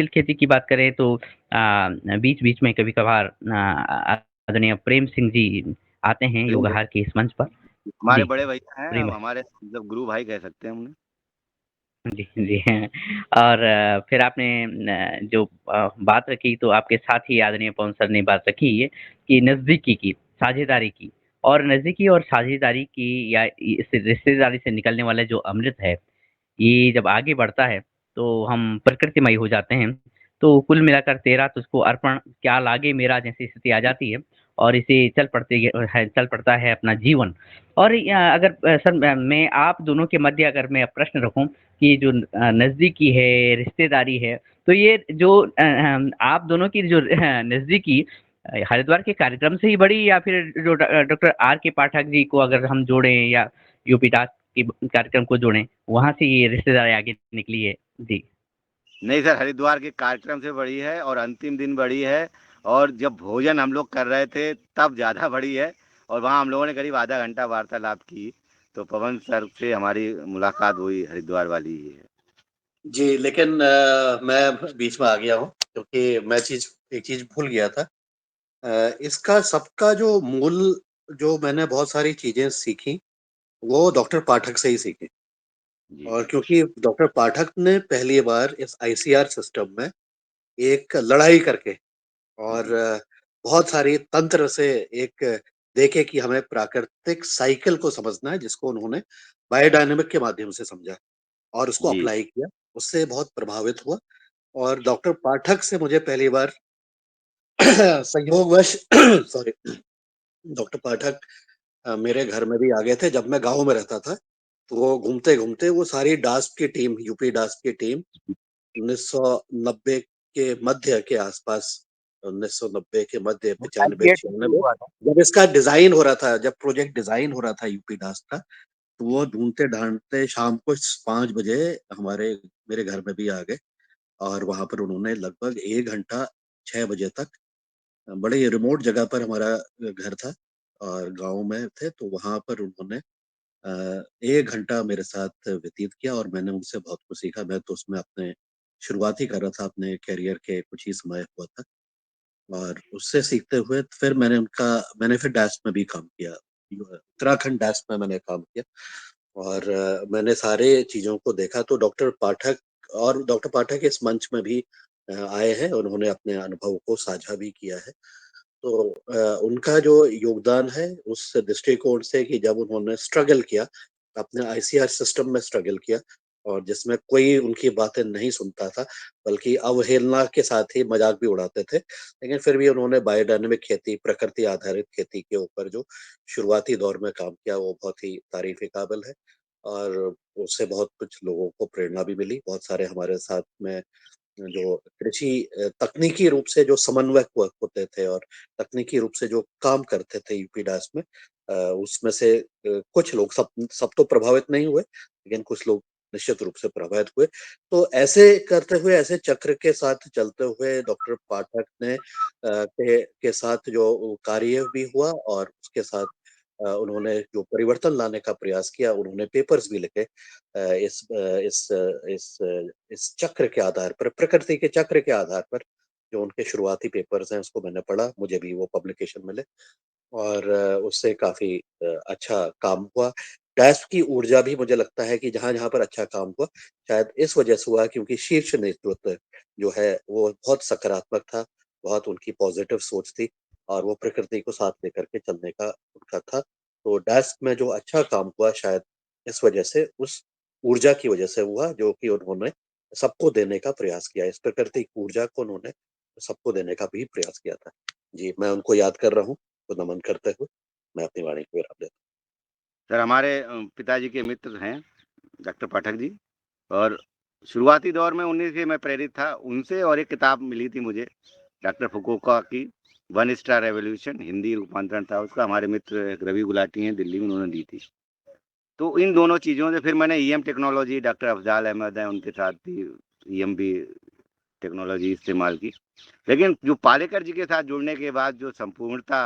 खेती की बात करें तो बीच-बीच में कभी-कभार आदरणीय प्रेम सिंह जी आते हैं प्रेम योगाहार के इस मंच पर। हमारे जी, बड़े भैया हैं, प्रेम अब भाई। हमारे मतलब गुरु भाई कह सकते हैं उन्हें। जी, जी। और फिर आपने जो बात रखी तो आपके साथ ही आदरणीय पवन सर ने बात रखी है कि नज़दीकी की, साझेदारी की और नज़दीकी और साझेदारी की या इस रिश्तेदारी से निकलने वाला जो अमृत है, ये जब आगे बढ़ता है, तो हम प्रकृतिमय हो जाते हैं। तो कुल मिलाकर तेरा तुझको अर्पण क्या लागे मेरा जैसी स्थिति आ जाती है और इसे चल पड़ता है अपना जीवन। और अगर सर मैं आप दोनों के मध्य अगर मैं प्रश्न रखूँ कि जो नज़दीकी है, रिश्तेदारी है, तो ये जो आप दोनों की जो नज़दीकी हरिद्वार के कार्यक्रम से ही बढ़ी या फिर जो डॉक्टर आर के पाठक जी को अगर हम जोड़ें या यूपी डाक के कार्यक्रम को जोड़ें, वहाँ से ये रिश्तेदारी आगे निकली है? जी। नहीं सर, हरिद्वार के कार्यक्रम से बढ़ी है और अंतिम दिन बढ़ी है, और जब भोजन हम लोग कर रहे थे तब ज़्यादा बढ़ी है, और वहाँ हम लोगों ने करीब आधा घंटा वार्तालाप की, तो पवन सर से हमारी मुलाकात हुई हरिद्वार वाली ही है। जी, लेकिन मैं बीच में आ गया हूँ क्योंकि मैं एक चीज़ भूल गया था। इसका सबका जो मूल जो मैंने बहुत सारी चीज़ें सीखी, वो डॉक्टर पाठक से ही सीखी। जी, और जी। क्योंकि डॉक्टर पाठक ने पहली बार इस आईसीआर सिस्टम में एक लड़ाई करके और जी, बहुत सारी तंत्र से एक देखे कि हमें प्राकृतिक साइकिल को समझना है, जिसको उन्होंने बायोडायनामिक के माध्यम से समझा और उसको जी। अप्लाई किया। उससे बहुत प्रभावित हुआ और डॉक्टर पाठक से मुझे पहली बार संयोगवश सॉरी डॉक्टर पाठक मेरे घर में भी आ गए थे जब मैं गाँव में रहता था। तो वो घूमते-घूमते वो सारी डास्प की टीम, यूपी डास्प की टीम 1990 के मध्य के आसपास, 1990 के मध्य वो 98 में 95-96 शुरू में, हुआ था। जब इसका डिज़ाइन हो रहा था, जब प्रोजेक्ट डिज़ाइन हो रहा था यूपी डास्प का, तो वो ढूँढते-ढाँढते शाम को 5 बजे हमारे मेरे घर में भी आ गए और वहाँ पर उन्होंने लगभग 1 घंटा 6 बजे तक, बड़े ही रिमोट जगह पर हमारा घर था और गाँव में थे, तो वहाँ पर उन्होंने 1 घंटा मेरे साथ व्यतीत किया और मैंने उनसे बहुत कुछ सीखा। मैं तो उसमें अपने शुरुआत ही कर रहा था, अपने करियर के कुछ ही समय हुआ था और उससे सीखते हुए मैंने फिर डैस्प में भी काम किया। उत्तराखंड डैस्प में मैंने काम किया और मैंने सारे चीज़ों को देखा। तो डॉक्टर पाठक इस मंच में भी आए हैं, उन्होंने अपने अनुभव को साझा भी किया है। तो उनका जो योगदान है उस दृष्टिकोण से कि जब उन्होंने स्ट्रगल किया, अपने आईसीआर सिस्टम में स्ट्रगल किया और जिसमें कोई उनकी बातें नहीं सुनता था, बल्कि अवहेलना के साथ ही मज़ाक भी उड़ाते थे। लेकिन फिर भी उन्होंने बायोडायनामिक खेती, प्रकृति आधारित खेती के ऊपर जो शुरुआती दौर में काम किया, वो बहुत ही तारीफ़ के काबिल है और उससे बहुत कुछ लोगों को प्रेरणा भी मिली। बहुत सारे हमारे साथ में जो कृषि तकनीकी रूप से जो समन्वयक होते थे और तकनीकी रूप से जो काम करते थे यूपीडास में, उसमें से कुछ लोग, सब तो प्रभावित नहीं हुए, लेकिन कुछ लोग निश्चित रूप से प्रभावित हुए। तो ऐसे करते हुए, ऐसे चक्र के साथ चलते हुए डॉक्टर पाठक ने के साथ जो कार्य भी हुआ और उसके साथ उन्होंने जो परिवर्तन लाने का प्रयास किया, उन्होंने पेपर्स भी लिखे इस चक्र के आधार पर, प्रकृति के चक्र के आधार पर। जो उनके शुरुआती पेपर्स हैं, उसको मैंने पढ़ा, मुझे भी वो पब्लिकेशन मिले और उससे काफ़ी अच्छा काम हुआ। डैश की ऊर्जा भी मुझे लगता है कि जहाँ-जहाँ पर अच्छा काम हुआ, शायद इस वजह से हुआ क्योंकि शीर्ष नेतृत्व जो है, वो बहुत सकारात्मक था, बहुत उनकी पॉज़िटिव सोच थी और वो प्रकृति को साथ लेकर के चलने का उनका था। तो डैश में जो अच्छा काम हुआ, शायद इस वजह से, उस ऊर्जा की वजह से हुआ, जो कि उन्होंने सबको देने का प्रयास किया। इस प्राकृतिक ऊर्जा को उन्होंने सबको देने का भी प्रयास किया था। जी, मैं उनको याद कर रहा हूँ। को नमन करते हुए मैं अपनी वाणी को विराम देता सर हमारे पिताजी के मित्र हैं डॉक्टर पाठक जी, और शुरुआती दौर में उन्हीं से मैं प्रेरित था। उनसे और एक किताब मिली थी मुझे डॉक्टर फुकुओका की, वन स्टार रेवोल्यूशन, हिंदी रूपांतरण था उसका। हमारे मित्र एक रवि गुलाटी हैं दिल्ली में, उन्होंने दी थी। तो इन दोनों चीज़ों से फिर मैंने EM technology, doctor Afzal Ahmad हैं उनके साथ भी ईएम भी टेक्नोलॉजी इस्तेमाल की। लेकिन जो पालेकर जी के साथ जुड़ने के बाद जो संपूर्णता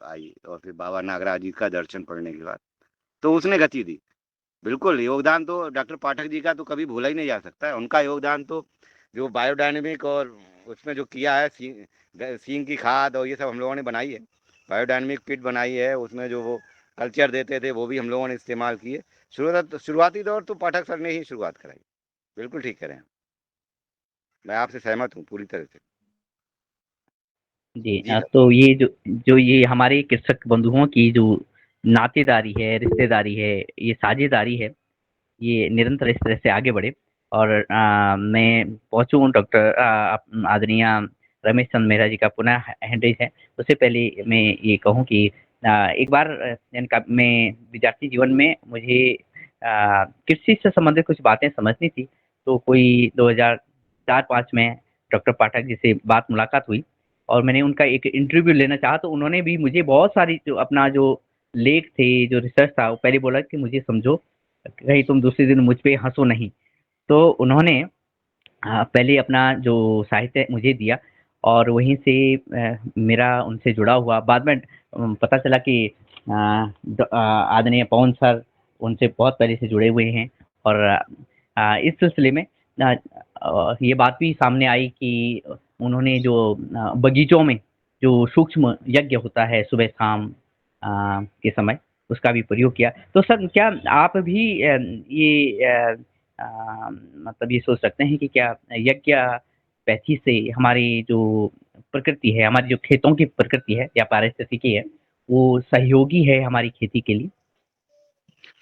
आई और फिर बाबा नागराज जी का दर्शन पड़ने के बाद, तो उसने गति दी। बिल्कुल, योगदान तो डॉक्टर पाठक जी का तो कभी भूला ही नहीं जा सकता है। उनका योगदान तो जो बायोडायनेमिक और उसमें जो किया है, सींग की खाद और ये सब हम लोगों ने बनाई है। बायोडायनेमिक पिट बनाई है, उसमें जो वो कल्चर देते थे वो भी हम लोगों ने इस्तेमाल किए। शुरुआती दौर तो पाठक सर ने ही शुरुआत कराई। बिल्कुल ठीक कह रहे हैं। मैं आपसे सहमत हूँ पूरी तरह से। जी जी सर। तो ये जो जो ये हमारे कृषक बंधुओं की जो नातेदारी है, रिश्तेदारी है, ये साझेदारी है, ये निरंतर इस तरह से आगे बढ़े और मैं पहुँचूँ डॉक्टर आदरणीय रमेश चंद मेहरा जी का पुनः हैंडल है। उससे पहले मैं ये कहूँ कि एक बार इनका मैं विद्यार्थी जीवन में मुझे कृषि से संबंधित कुछ बातें समझनी थी। तो कोई 2004-5 में डॉक्टर पाठक जी से बात मुलाकात हुई और मैंने उनका एक इंटरव्यू लेना चाहा, तो उन्होंने भी मुझे बहुत सारी जो अपना जो लेख थे, जो रिसर्च था, वो पहले बोला कि मुझे समझो, कहीं तुम दूसरे दिन मुझ पे हँसो नहीं। तो उन्होंने पहले अपना जो साहित्य मुझे दिया और वहीं से मेरा उनसे जुड़ा हुआ। बाद में पता चला कि आदरणीय पवन सर उनसे बहुत पहले से जुड़े हुए हैं और इस सिलसिले में ये बात भी सामने आई कि उन्होंने जो बगीचों में जो सूक्ष्म यज्ञ होता है सुबह-शाम के समय, उसका भी प्रयोग किया। तो सर क्या आप भी ये मतलब ये सोच सकते हैं कि क्या यज्ञ पैथी से हमारी जो प्रकृति है, हमारी जो खेतों की प्रकृति है या पारिस्थितिकी है, वो सहयोगी है हमारी खेती के लिए?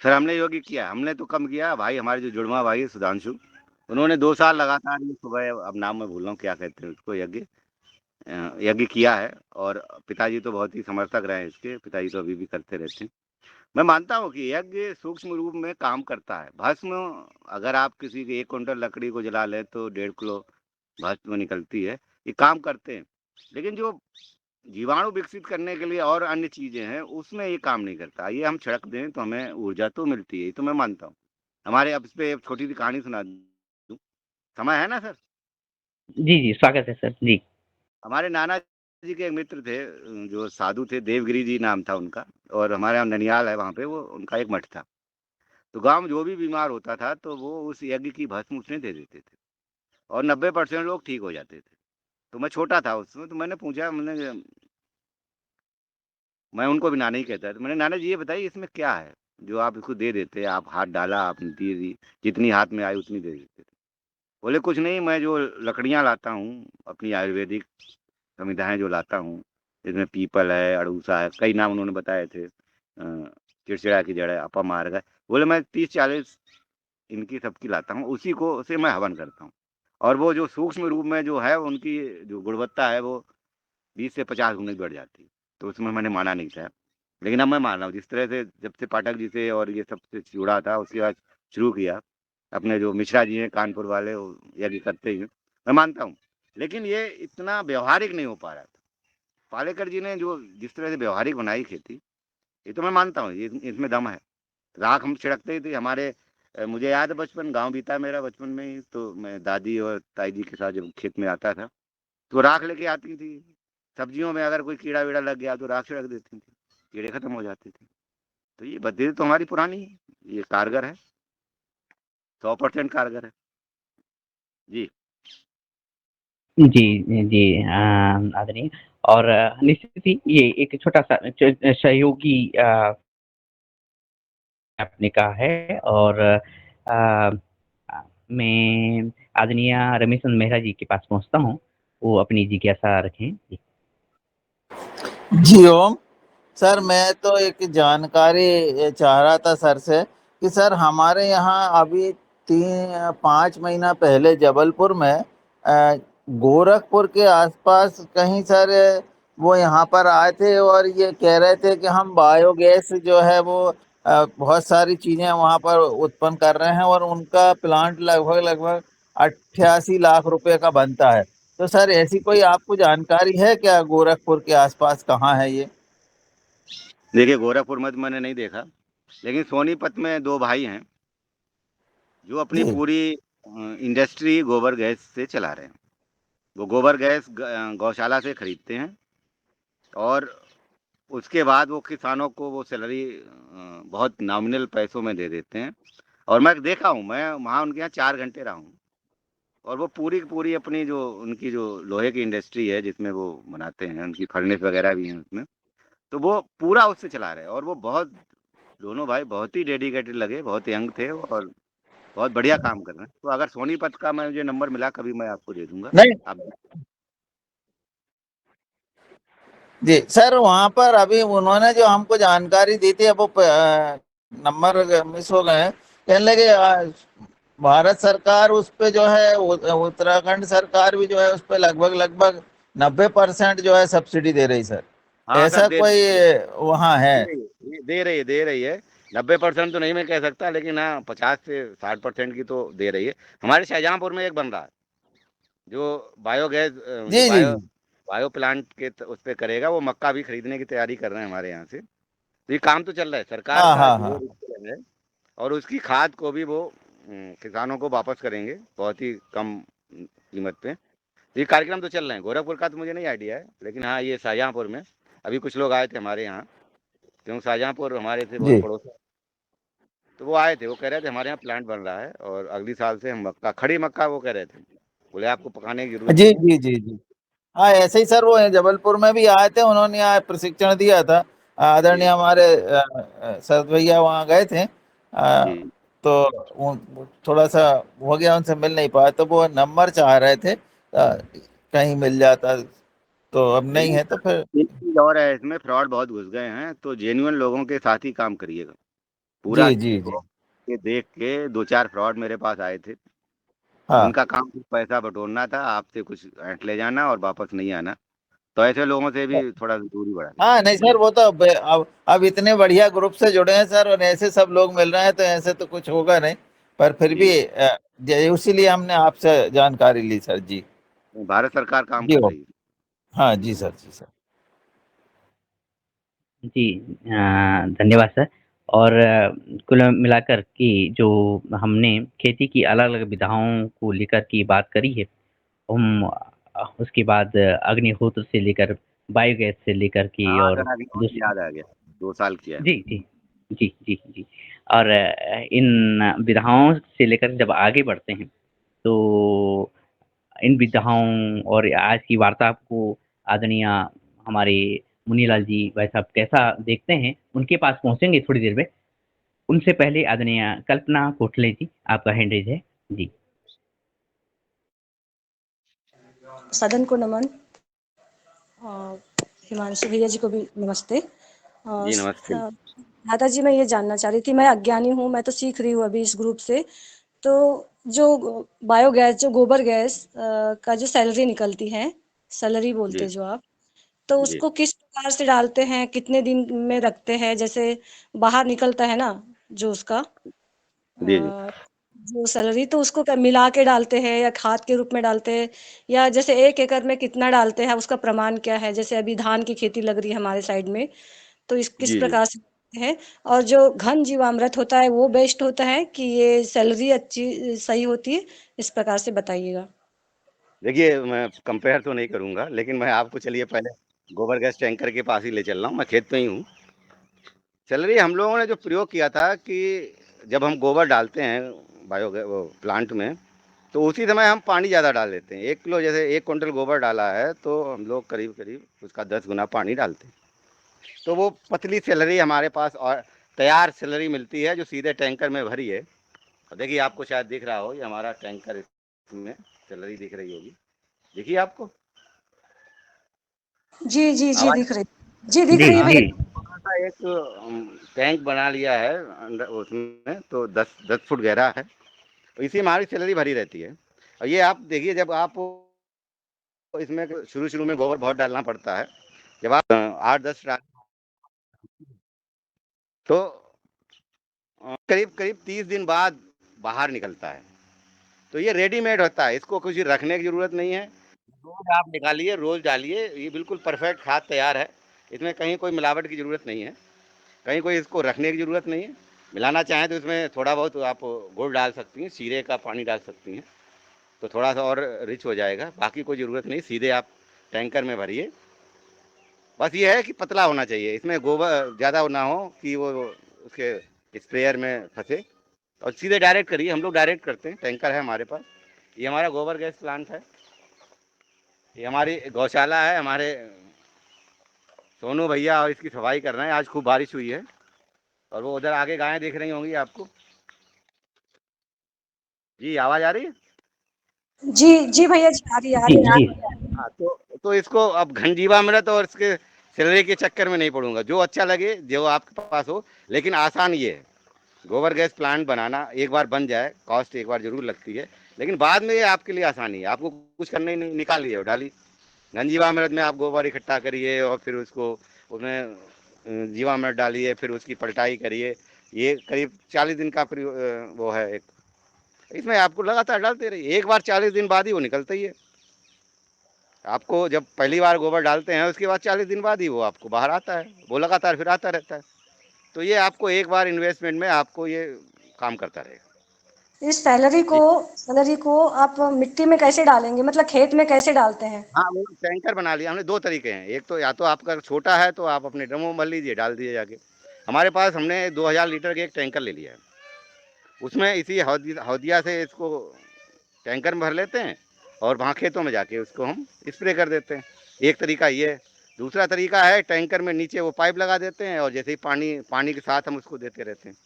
सर हमने योगी किया, हमने तो कम किया भाई। हमारे जो जुड़वा भाई है सुधांशु, उन्होंने 2 साल लगातार ये सुबह, अब नाम मैं भूल रहा हूँ क्या कहते हैं उसको, यज्ञ किया है। और पिताजी तो बहुत ही समर्थक रहे हैं इसके, पिताजी तो अभी भी करते रहते हैं। मैं मानता हूँ कि यज्ञ सूक्ष्म रूप में काम करता है। भस्म, अगर आप किसी की 1 कुंटल लकड़ी को जला लें तो 1.5 किलो भस्म निकलती है, ये काम करते हैं। लेकिन जो जीवाणु विकसित करने के लिए और अन्य चीज़ें हैं, उसमें ये काम नहीं करता। ये हम छिड़क दें तो हमें ऊर्जा तो मिलती है, ये तो मैं मानता हूँ। हमारे, अब इस पे एक छोटी-सी कहानी सुना दूँ, समय है ना सर? जी, जी, स्वागत है सर। जी। हमारे नाना जी के एक मित्र थे, जो साधु थे, देवगिरी जी नाम था उनका, और हमारे यहाँ ननिहाल है, वहाँ पे वो उनका एक मठ था। तो गाँव में जो भी बीमार होता था तो वो उस यज्ञ की भस्म उसमें दे देते थे, और 90% लोग ठीक हो जाते थे। तो मैं छोटा था उसमें, तो मैंने पूछा, मैं उनको भी नाना ही कहता था। मैंने, नाना जी ये बताइए इसमें क्या है जो आप इसको दे देते हैं? आप हाथ डाला, आपने दे दी, जितनी हाथ में आई उतनी दे देते थे। बोले कुछ नहीं, मैं जो लकड़ियाँ लाता हूँ अपनी आयुर्वेदिक समिधाएँ जो लाता हूँ, जिसमें पीपल है, अड़ूसा है, कई नाम उन्होंने बताए थे, चिड़चिड़ा की जड़ है, अपामार्ग है। बोले मैं 30-40 इनकी सबकी लाता हूँ, उसी को से मैं हवन करता हूँ। और वो जो सूक्ष्म रूप में जो है, उनकी जो गुणवत्ता है वो 20 से 50 गुना बढ़ जाती है। तो उसमें मैंने माना नहीं था, लेकिन अब मैं मान रहा हूँ। जिस तरह से जब से पाठक जी से और ये सब से जुड़ा था, उसके बाद शुरू किया, अपने जो मिश्रा जी हैं कानपुर वाले, वो यज्ञ करते ही हैं, मैं मानता हूँ। लेकिन ये इतना व्यवहारिक नहीं हो पा रहा था। पालेकर जी ने जो जिस तरह से व्यवहारिक बनाई खेती, ये तो मैं मानता हूँ, ये इसमें दम है। राख हम छिड़कते ही थे हमारे, मुझे याद है बचपन, गाँव बीता मेरा बचपन में ही, तो मैं दादी और ताई जी के साथ जब खेत में आता था, तो राख लेके आती थी। सब्जियों में अगर कोई कीड़ा वीड़ा लग गया तो राख छिड़क देती थी, कीड़े खत्म हो जाते थे। तो ये पद्धति तो हमारी पुरानी है, ये कारगर है, 100% कारगर है। जी। जी, जी, आदरणीय। और निश्चित ही ये एक छोटा-सा सहयोगी आपने कहा है। और मैं आदरणीय रमेशन मेहरा जी के पास पहुँचता हूँ, वो अपनी जिज्ञासा रखें। जी। जी ओम। सर मैं तो एक जानकारी चाह रहा था सर से कि सर हमारे यहाँ अभी 5 महीना पहले जबलपुर में गोरखपुर के आसपास कहीं सर वो यहाँ पर आए थे और ये कह रहे थे कि हम बायोगैस जो है वो बहुत सारी चीज़ें वहाँ पर उत्पन्न कर रहे हैं और उनका प्लांट लगभग लगभग 88 लाख रुपए का बनता है। तो सर ऐसी कोई आपको जानकारी है क्या, गोरखपुर के आसपास कहाँ है ये? देखिए, गोरखपुर में तो मैंने नहीं देखा, लेकिन सोनीपत में 2 भाई हैं, जो अपनी जी। पूरी इंडस्ट्री गोबर गैस से चला रहे हैं। वो गोबर गैस गौशाला से खरीदते हैं, और उसके बाद वो किसानों को वो सैलरी बहुत नॉमिनल पैसों में दे देते हैं। और मैं देखा हूँ, मैं वहाँ उनके यहाँ 4 घंटे रहा हूँ, और वो पूरी की पूरी अपनी जो उनकी जो लोहे की इंडस्ट्री है, जिसमें वो बनाते हैं, उनकी फर्नेस वगैरह भी हैं उसमें, तो वो पूरा उससे चला रहे हैं। और वो बहुत, दोनों भाई बहुत ही डेडिकेटेड लगे, बहुत यंग थे, और बहुत बढ़िया काम कर रहे हैं। तो अगर सोनीपत का मुझे नंबर मिला कभी, मैं आपको दे दूंगा। नहीं आप जी सर, वहाँ पर अभी उन्होंने जो हमको जानकारी दी थी, अब वो नंबर मिस हो गए हैं। कहने लगे भारत सरकार उस पे जो है, उत्तराखंड सरकार भी जो है उस पे लगभग लगभग 90% जो है सब्सिडी दे रही सर। हाँ सर, ऐसा दे कोई वहाँ है? दे रही है, दे रही है। 90% तो नहीं मैं कह सकता, लेकिन हाँ 50 से 60% की तो दे रही है। हमारे शाहजहाँपुर में एक बन रहा है, जो बायोगैस, जो जी जी जी। बायो प्लांट के उस पे करेगा। वो मक्का भी खरीदने की तैयारी कर रहे हैं हमारे यहाँ से। तो ये काम तो चल रहा है, सरकार हाँ का हाँ जोर हाँ। इस पे लगा है। और उसकी खाद को भी वो किसानों को वापस करेंगे बहुत ही कम कीमत पे। तो ये कार्यक्रम तो चल रहे हैं। गोरखपुर का तो मुझे नहीं आइडिया है, लेकिन हाँ ये शाहजहाँपुर में अभी कुछ लोग आए थे हमारे यहाँ, क्योंकि शाहजहाँपुर हमारे से बहुत जी पड़ोस है। तो वो आए थे, वो कह रहे थे हमारे यहाँ प्लांट बन रहा है, और अगली साल से हम मक्का, खड़ी मक्का, वो कह रहे थे, बोले आपको पकाने की जरूरत जी नहीं है। जी जी जी। हाँ ऐसे ही सर, वो जबलपुर में भी आए थे, उन्होंने यहाँ प्रशिक्षण दिया था। आदरणीय जी हमारे सर भैया वहाँ गए थे। जी। तो थोड़ा सा हो गया, उनसे मिल नहीं पाया, तो वो नंबर चाह रहे थे, कहीं मिल जाता तो अब नहीं है तो फिर एक चीज और है, इसमें फ्रॉड बहुत घुस गए हैं, तो जेन्युइन लोगों के साथ ही काम करिएगा पूरा। जी जी जी ये देख के 2-4 फ्रॉड मेरे पास आए थे, हाँ जिनका काम सिर्फ पैसा बटोरना था, आपसे कुछ ऐंठ ले जाना और वापस नहीं आना। तो ऐसे लोगों से भी थोड़ा दूरी बढ़ा हाँ नहीं सर, वो तो अब इतने बढ़िया ग्रुप से जुड़े हैं सर, और ऐसे सब लोग मिल रहे हैं तो ऐसे तो कुछ होगा नहीं। पर फिर भी जी। उसीलिए हमने आपसे जानकारी ली सर जी। भारत सरकार काम जी कर हो, रही है। हाँ जी सर, जी सर। जी धन्यवाद सर। और कुल मिलाकर कि जो हमने खेती की अलग-अलग विधाओं को लेकर की बात करी है, हम उसके बाद अग्निहोत्र से लेकर बायोगैस से लेकर के हाँ, और सर अभी और दूस याद आ गया, 2 साल किया है। जी, जी। जी, जी, जी। और इन विधाओं से लेकर जब आगे बढ़ते हैं, तो इन विधाओं और आज की वार्ता को आदरणीय हमारे मुनीलाल जी भाई साहब कैसा देखते हैं, उनके पास पहुँचेंगे थोड़ी देर में। उनसे पहले आदरणीय कल्पना कोठले जी, आपका हैंड रेज़ है। जी। सदन को नमन। हिमांशु भैया जी को भी नमस्ते। जी, नमस्ते। दादा जी, मैं ये जानना चाह रही थी, मैं अज्ञानी हूँ, मैं तो सीख रही हूँ अभी इस ग्रुप से। तो जो बायोगैस, जो गोबर गैस का जो सैलरी निकलती है, सैलरी बोलते जी, जो आप, तो जी। उसको किस प्रकार से डालते हैं, कितने दिन में रखते हैं? जैसे बाहर निकलता है ना जो उसका जी, जी। जो सैलरी, तो उसको मिला के डालते हैं या खाद के रूप में डालते हैं, या जैसे 1 एकड़ में कितना डालते हैं, उसका प्रमाण क्या है? जैसे अभी धान की खेती लग रही है हमारे साइड में, तो इस किस जी, जी। प्रकार से है? और जो घन जीवामृत होता है वो बेस्ट होता है कि ये सैलरी अच्छी सही होती है? इस प्रकार से बताइएगा। देखिए, मैं कंपेयर तो नहीं करूँगा, लेकिन मैं आपको चलिए पहले गोबर गैस टैंकर के पास ही ले चल रहा हूँ, मैं खेत में ही हूँ। सैलरी हम लोगों ने जो प्रयोग किया था कि जब हम गोबर डालते हैं वो प्लांट में, तो उसी समय हम पानी ज़्यादा डाल देते हैं। 1 किलो जैसे 1 क्विंटल गोबर डाला है, तो हम लोग करीब-करीब उसका 10 गुना पानी डालते हैं। तो वो पतली स्लरी हमारे पास और तैयार स्लरी मिलती है, जो सीधे टैंकर में भरी है। और देखिए, आपको शायद दिख रहा हो, ये हमारा टैंकर, इसमें स्लरी दिख रही होगी। दिखी आपको? जी, जी, जी, आवाज़? दिख रही। जी, दिख जी, रही है हाँ, भैया। जी। छोटा-सा एक टैंक बना लिया है अंदर उसमें, तो 10 फुट गहरा है। तो इसी में हमारी स्लरी भरी रहती है। और ये आप देखिए, जब आप इसमें शुरू-शुरू में गोबर बहुत डालना पड़ता है। जब आप 8-10 डाल, तो करीब-करीब 30 दिन बाद बाहर निकलता है। तो ये रेडीमेड होता है, इसको कुछ रखने की ज़रूरत नहीं है। रोज़ आप निकालिए, रोज़ डालिए, ये बिल्कुल परफेक्ट खाद तैयार है। इसमें कहीं कोई मिलावट की ज़रूरत नहीं है, कहीं कोई इसको रखने की ज़रूरत नहीं है। मिलाना चाहें तो इसमें थोड़ा बहुत आप गुड़ डाल सकती हैं, शीरे का पानी डाल सकती हैं, तो थोड़ा-सा और रिच हो जाएगा। बाकी कोई ज़रूरत नहीं, सीधे आप टैंकर में भरिए। बस ये है कि पतला होना चाहिए, इसमें गोबर ज़्यादा ना हो कि वो उसके स्प्रेयर में फँसे, और सीधे डायरेक्ट करिए। हम लोग डायरेक्ट करते हैं, टैंकर है हमारे पास। ये हमारा गोबर गैस प्लांट है, ये हमारी गौशाला है। हमारे सोनू भैया और इसकी सफाई कर रहे हैं। आज खूब बारिश हुई है, और वो उधर आगे गायें दिख रही होंगी आपको। जी, आवाज़ आ रही है? जी, जी भैया जी, आ रही है, आ जी, रही है। जी। हाँ, तो इसको अब घनजीवामृत और इसके सैलरी के चक्कर में नहीं पड़ूँगा। जो अच्छा लगे, जो आपके पास हो, लेकिन आसान ये है। गोबर गैस प्लांट बनाना एक बार बन जाए, कॉस्ट एक बार ज़रूर लगती है, लेकिन बाद में ये आपके लिए आसानी है। आपको कुछ करना ही नहीं, निकाल लिए और डाली। घनजीवामृत में आप गोबर इकट्ठा करिए, और फिर उसको उसमें जीवामृत डालिए, फिर उसकी पलटाई करिए। ये करीब 40 दिन का वो है एक। इसमें आपको लगातार डालते रहिए, एक बार 40 दिन बाद ही वो निकलता ही है। आपको जब पहली बार गोबर डालते हैं, उसके बाद 40 दिन बाद ही वो आपको बाहर आता है, वो लगातार फिर आता रहता है। तो ये आपको एक बार इन्वेस्टमेंट में आपको ये काम करता रहेगा। इस सैलरी को आप मिट्टी में कैसे डालेंगे? मतलब खेत में कैसे डालते हैं? हाँ, वो टैंकर बना लिया हमने। 2 तरीके हैं, एक तो या तो आपका छोटा है तो आप अपने ड्रमों में भर लीजिए, डाल दीजिए जाके। हमारे पास हमने 2000 लीटर के एक टैंकर ले लिया है, उसमें इसी हौदिया से इसको टैंकर में भर लेते हैं, और वहाँ खेतों में जाके उसको हम स्प्रे कर देते हैं। एक तरीका ये है। दूसरा तरीका है, टैंकर में नीचे वो पाइप लगा देते हैं, और जैसे ही पानी पानी के साथ हम उसको देते रहते हैं।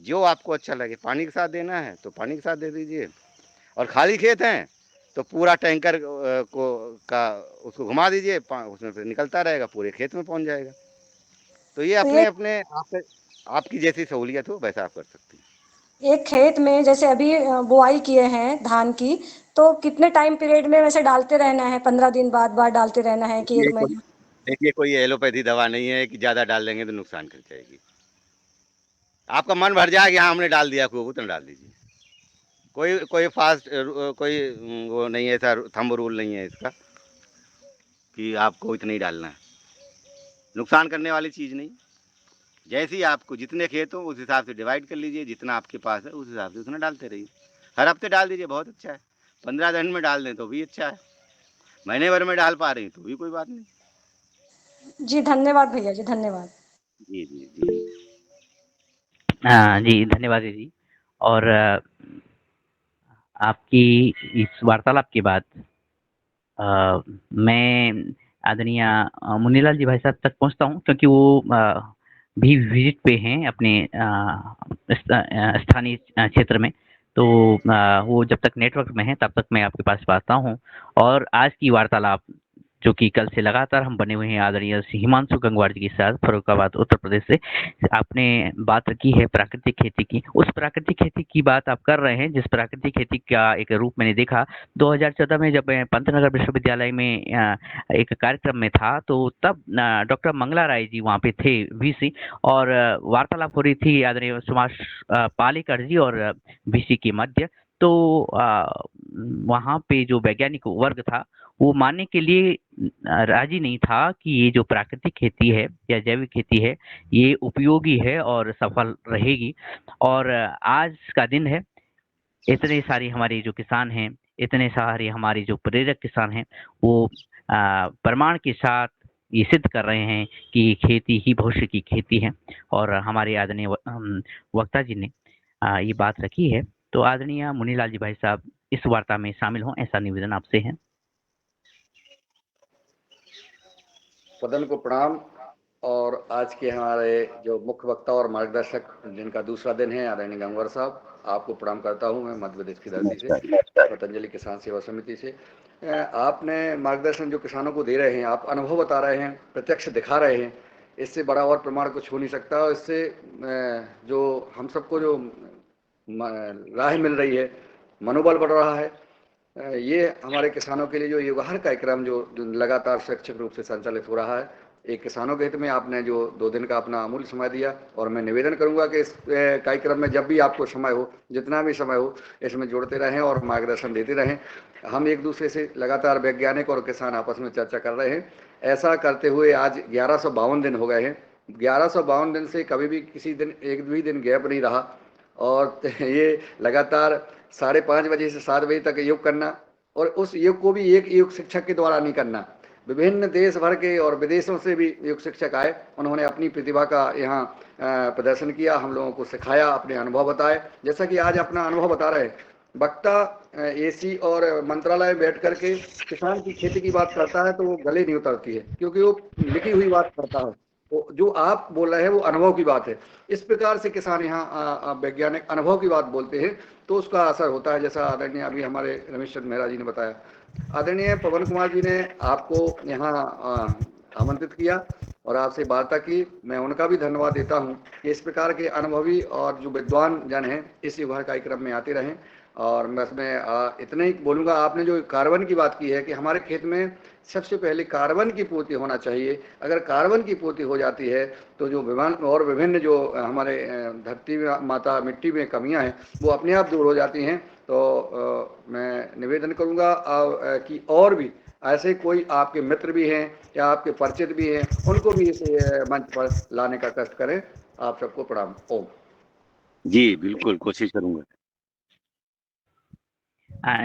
जो आपको अच्छा लगे, पानी के साथ देना है तो पानी के साथ दे दीजिए, और खाली खेत हैं तो पूरा टैंकर उसको घुमा दीजिए, उसमें से निकलता रहेगा, पूरे खेत में पहुंच जाएगा। तो ये तो अपने अपने आपकी जैसी सहूलियत हो वैसा आप कर सकते हैं। एक खेत में जैसे अभी बुआई किए हैं धान की, तो कितने टाइम पीरियड में वैसे डालते रहना है? 15 दिन बाद डालते रहना है कि देखिए 1 महीने? देखिए कोई एलोपैथी दवा नहीं है कि ज्यादा डाल देंगे तो नुकसान कर जाएगी। आपका मन भर जाए कि हाँ हमने डाल दिया खूब, उतना डाल दीजिए। कोई कोई फास्ट कोई वो नहीं है, ऐसा थंब रूल नहीं है इसका कि आपको इतना ही डालना है। नुकसान करने वाली चीज़ नहीं। जैसे ही आपको जितने खेत हो उस हिसाब से डिवाइड कर लीजिए, जितना आपके पास है उस हिसाब से उतना डालते रहिए। हर हफ्ते डाल दीजिए, बहुत अच्छा है। 15 दिन में डाल दें तो भी अच्छा है, महीने भर में डाल पा रही तो भी कोई बात नहीं। जी धन्यवाद भैया जी, धन्यवाद। जी जी जी जी, धन्यवाद दीदी। और आपकी इस वार्तालाप के बाद मैं आदरणीय मुन्नीलाल जी भाई साहब तक पहुँचता हूँ, क्योंकि वो भी विजिट पे हैं अपने स्थानीय क्षेत्र में। तो वो जब तक नेटवर्क में है तब तक मैं आपके पास आता हूँ। और आज की वार्तालाप जो कि कल से लगातार हम बने हुए हैं आदरणीय हिमांशु गंगवार जी के साथ फर्रुखाबाद उत्तर प्रदेश से, आपने बात की है प्राकृतिक खेती की। उस प्राकृतिक खेती की बात आप कर रहे हैं जिस प्राकृतिक खेती का एक रूप मैंने देखा 2014 में, जब मैं पंतनगर विश्वविद्यालय में एक कार्यक्रम में था, तो तब डॉक्टर मंगला राय जी वहाँ पे थे वीसी, और वार्तालाप हो रही थी आदरणीय सुभाष पालेकर जी और वीसी के मध्य। तो वहाँ पे जो वैज्ञानिक वर्ग था वो मानने के लिए राजी नहीं था कि ये जो प्राकृतिक खेती है या जैविक खेती है ये उपयोगी है और सफल रहेगी। और आज का दिन है, इतने सारे हमारे जो किसान हैं, इतने सारे हमारे जो प्रेरक किसान हैं, वो प्रमाण के साथ ये सिद्ध कर रहे हैं कि खेती ही भविष्य की खेती है। और हमारे आदरणीय वक्ता जी ने ये बात रखी है। तो आदरणीय मुन्नीलाल जी भाई साहब इस वार्ता में शामिल हों, ऐसा निवेदन आपसे है। सदन को प्रणाम। और आज के हमारे जो मुख्य वक्ता और मार्गदर्शक जिनका दूसरा दिन है आदरणीय गंगवार साहब, आपको प्रणाम करता हूं मैं मध्य प्रदेश की धरती से, पतंजलि किसान सेवा समिति से। आपने मार्गदर्शन जो किसानों को दे रहे हैं, आप अनुभव बता रहे हैं, प्रत्यक्ष दिखा रहे हैं, इससे बड़ा और प्रमाण कुछ हो नहीं सकता। और इससे जो हम सबको जो राह मिल रही है, मनोबल बढ़ रहा है। ये हमारे किसानों के लिए जो युगाहर कार्यक्रम जो लगातार स्वैच्छिक रूप से संचालित हो रहा है, एक किसानों के हित में आपने जो 2 दिन का अपना अमूल्य समय दिया, और मैं निवेदन करूंगा कि इस कार्यक्रम में जब भी आपको समय हो, जितना भी समय हो, इसमें जुड़ते रहें और मार्गदर्शन देते रहें। हम एक दूसरे से लगातार वैज्ञानिक और किसान आपस में चर्चा कर रहे हैं। ऐसा करते हुए आज 1152 दिन हो गए हैं। 1152 दिन से कभी भी किसी दिन एक भी दिन गैप नहीं रहा। और ये लगातार 5:30 बजे से 7 बजे तक योग करना, और उस योग को भी एक योग शिक्षक के द्वारा नहीं करना। विभिन्न देश भर के और विदेशों से भी योग शिक्षक आए, उन्होंने अपनी प्रतिभा का यहाँ प्रदर्शन किया, हम लोगों को सिखाया, अपने अनुभव बताए। जैसा कि आज अपना अनुभव बता रहे हैं, वक्ता एसी और मंत्रालय में बैठ करके किसान की खेती की बात करता है तो वो गले नहीं उतरती है, क्योंकि वो लिखी हुई बात करता है। तो जो आप बोल रहे हैं वो अनुभव की बात है। इस प्रकार से किसान यहाँ वैज्ञानिक अनुभव की बात बोलते हैं तो उसका असर होता है, जैसा आदरणीय अभी हमारे रमेश चंद्र मेहरा जी ने बताया। आदरणीय पवन कुमार जी ने आपको यहाँ आमंत्रित किया और आपसे वार्ता की। मैं उनका भी धन्यवाद देता हूँ कि इस प्रकार के अनुभवी और जो विद्वान जन हैं इस युवा कार्यक्रम में आते रहें। और मैं इसमें इतना ही बोलूँगा, आपने जो कार्बन की बात की है कि हमारे खेत में सबसे पहले कार्बन की पूर्ति होना चाहिए। अगर कार्बन की पूर्ति हो जाती है तो जो विभिन्न जो हमारे धरती में माता मिट्टी में कमियां हैं वो अपने आप दूर हो जाती हैं। तो मैं निवेदन करूंगा कि और भी ऐसे कोई आपके मित्र भी हैं या आपके परिचित भी हैं, उनको भी इस मंच पर लाने का कष्ट करें। आप सबको प्रणाम। ओम। जी बिल्कुल कोशिश करूंगा।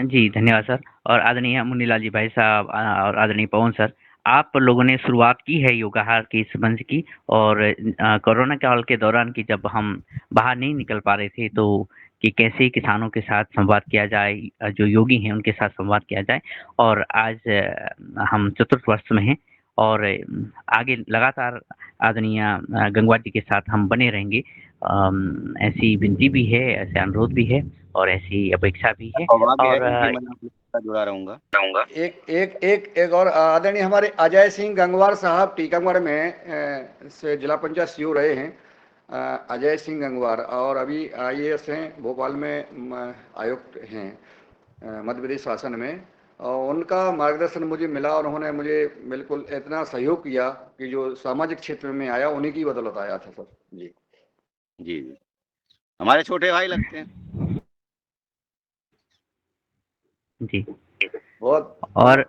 जी धन्यवाद सर। और आदरणीय मुन्नीलाल जी भाई साहब और आदरणीय पवन सर, आप लोगों ने शुरुआत की है योगाहार की इस मंच की, और कोरोना काल के दौरान की जब हम बाहर नहीं निकल पा रहे थे तो कि कैसे किसानों के साथ संवाद किया जाए, जो योगी हैं उनके साथ संवाद किया जाए। और आज हम चतुर्थ वर्ष में हैं और आगे लगातार आदरणीय गंगवार जी के साथ हम बने रहेंगे। ऐसी विनती भी है, ऐसे अनुरोध भी है और ऐसी अपेक्षा भी है। सौभाग्य है और कि जुड़ा रहूंगा। एक और आदरणीय हमारे अजय सिंह गंगवार साहब टीकमगढ़ में से जिला पंचायत सीईओ रहे हैं, अजय सिंह गंगवार, और अभी आईएएस हैं, भोपाल में आयुक्त हैं मध्य प्रदेश शासन में, और उनका मार्गदर्शन मुझे मिला और उन्होंने मुझे बिल्कुल इतना सहयोग किया कि जो सामाजिक क्षेत्र में आया उन्हीं की बदौलत आया था सर। जी जी जी, हमारे छोटे भाई लगते हैं। जी बहुत और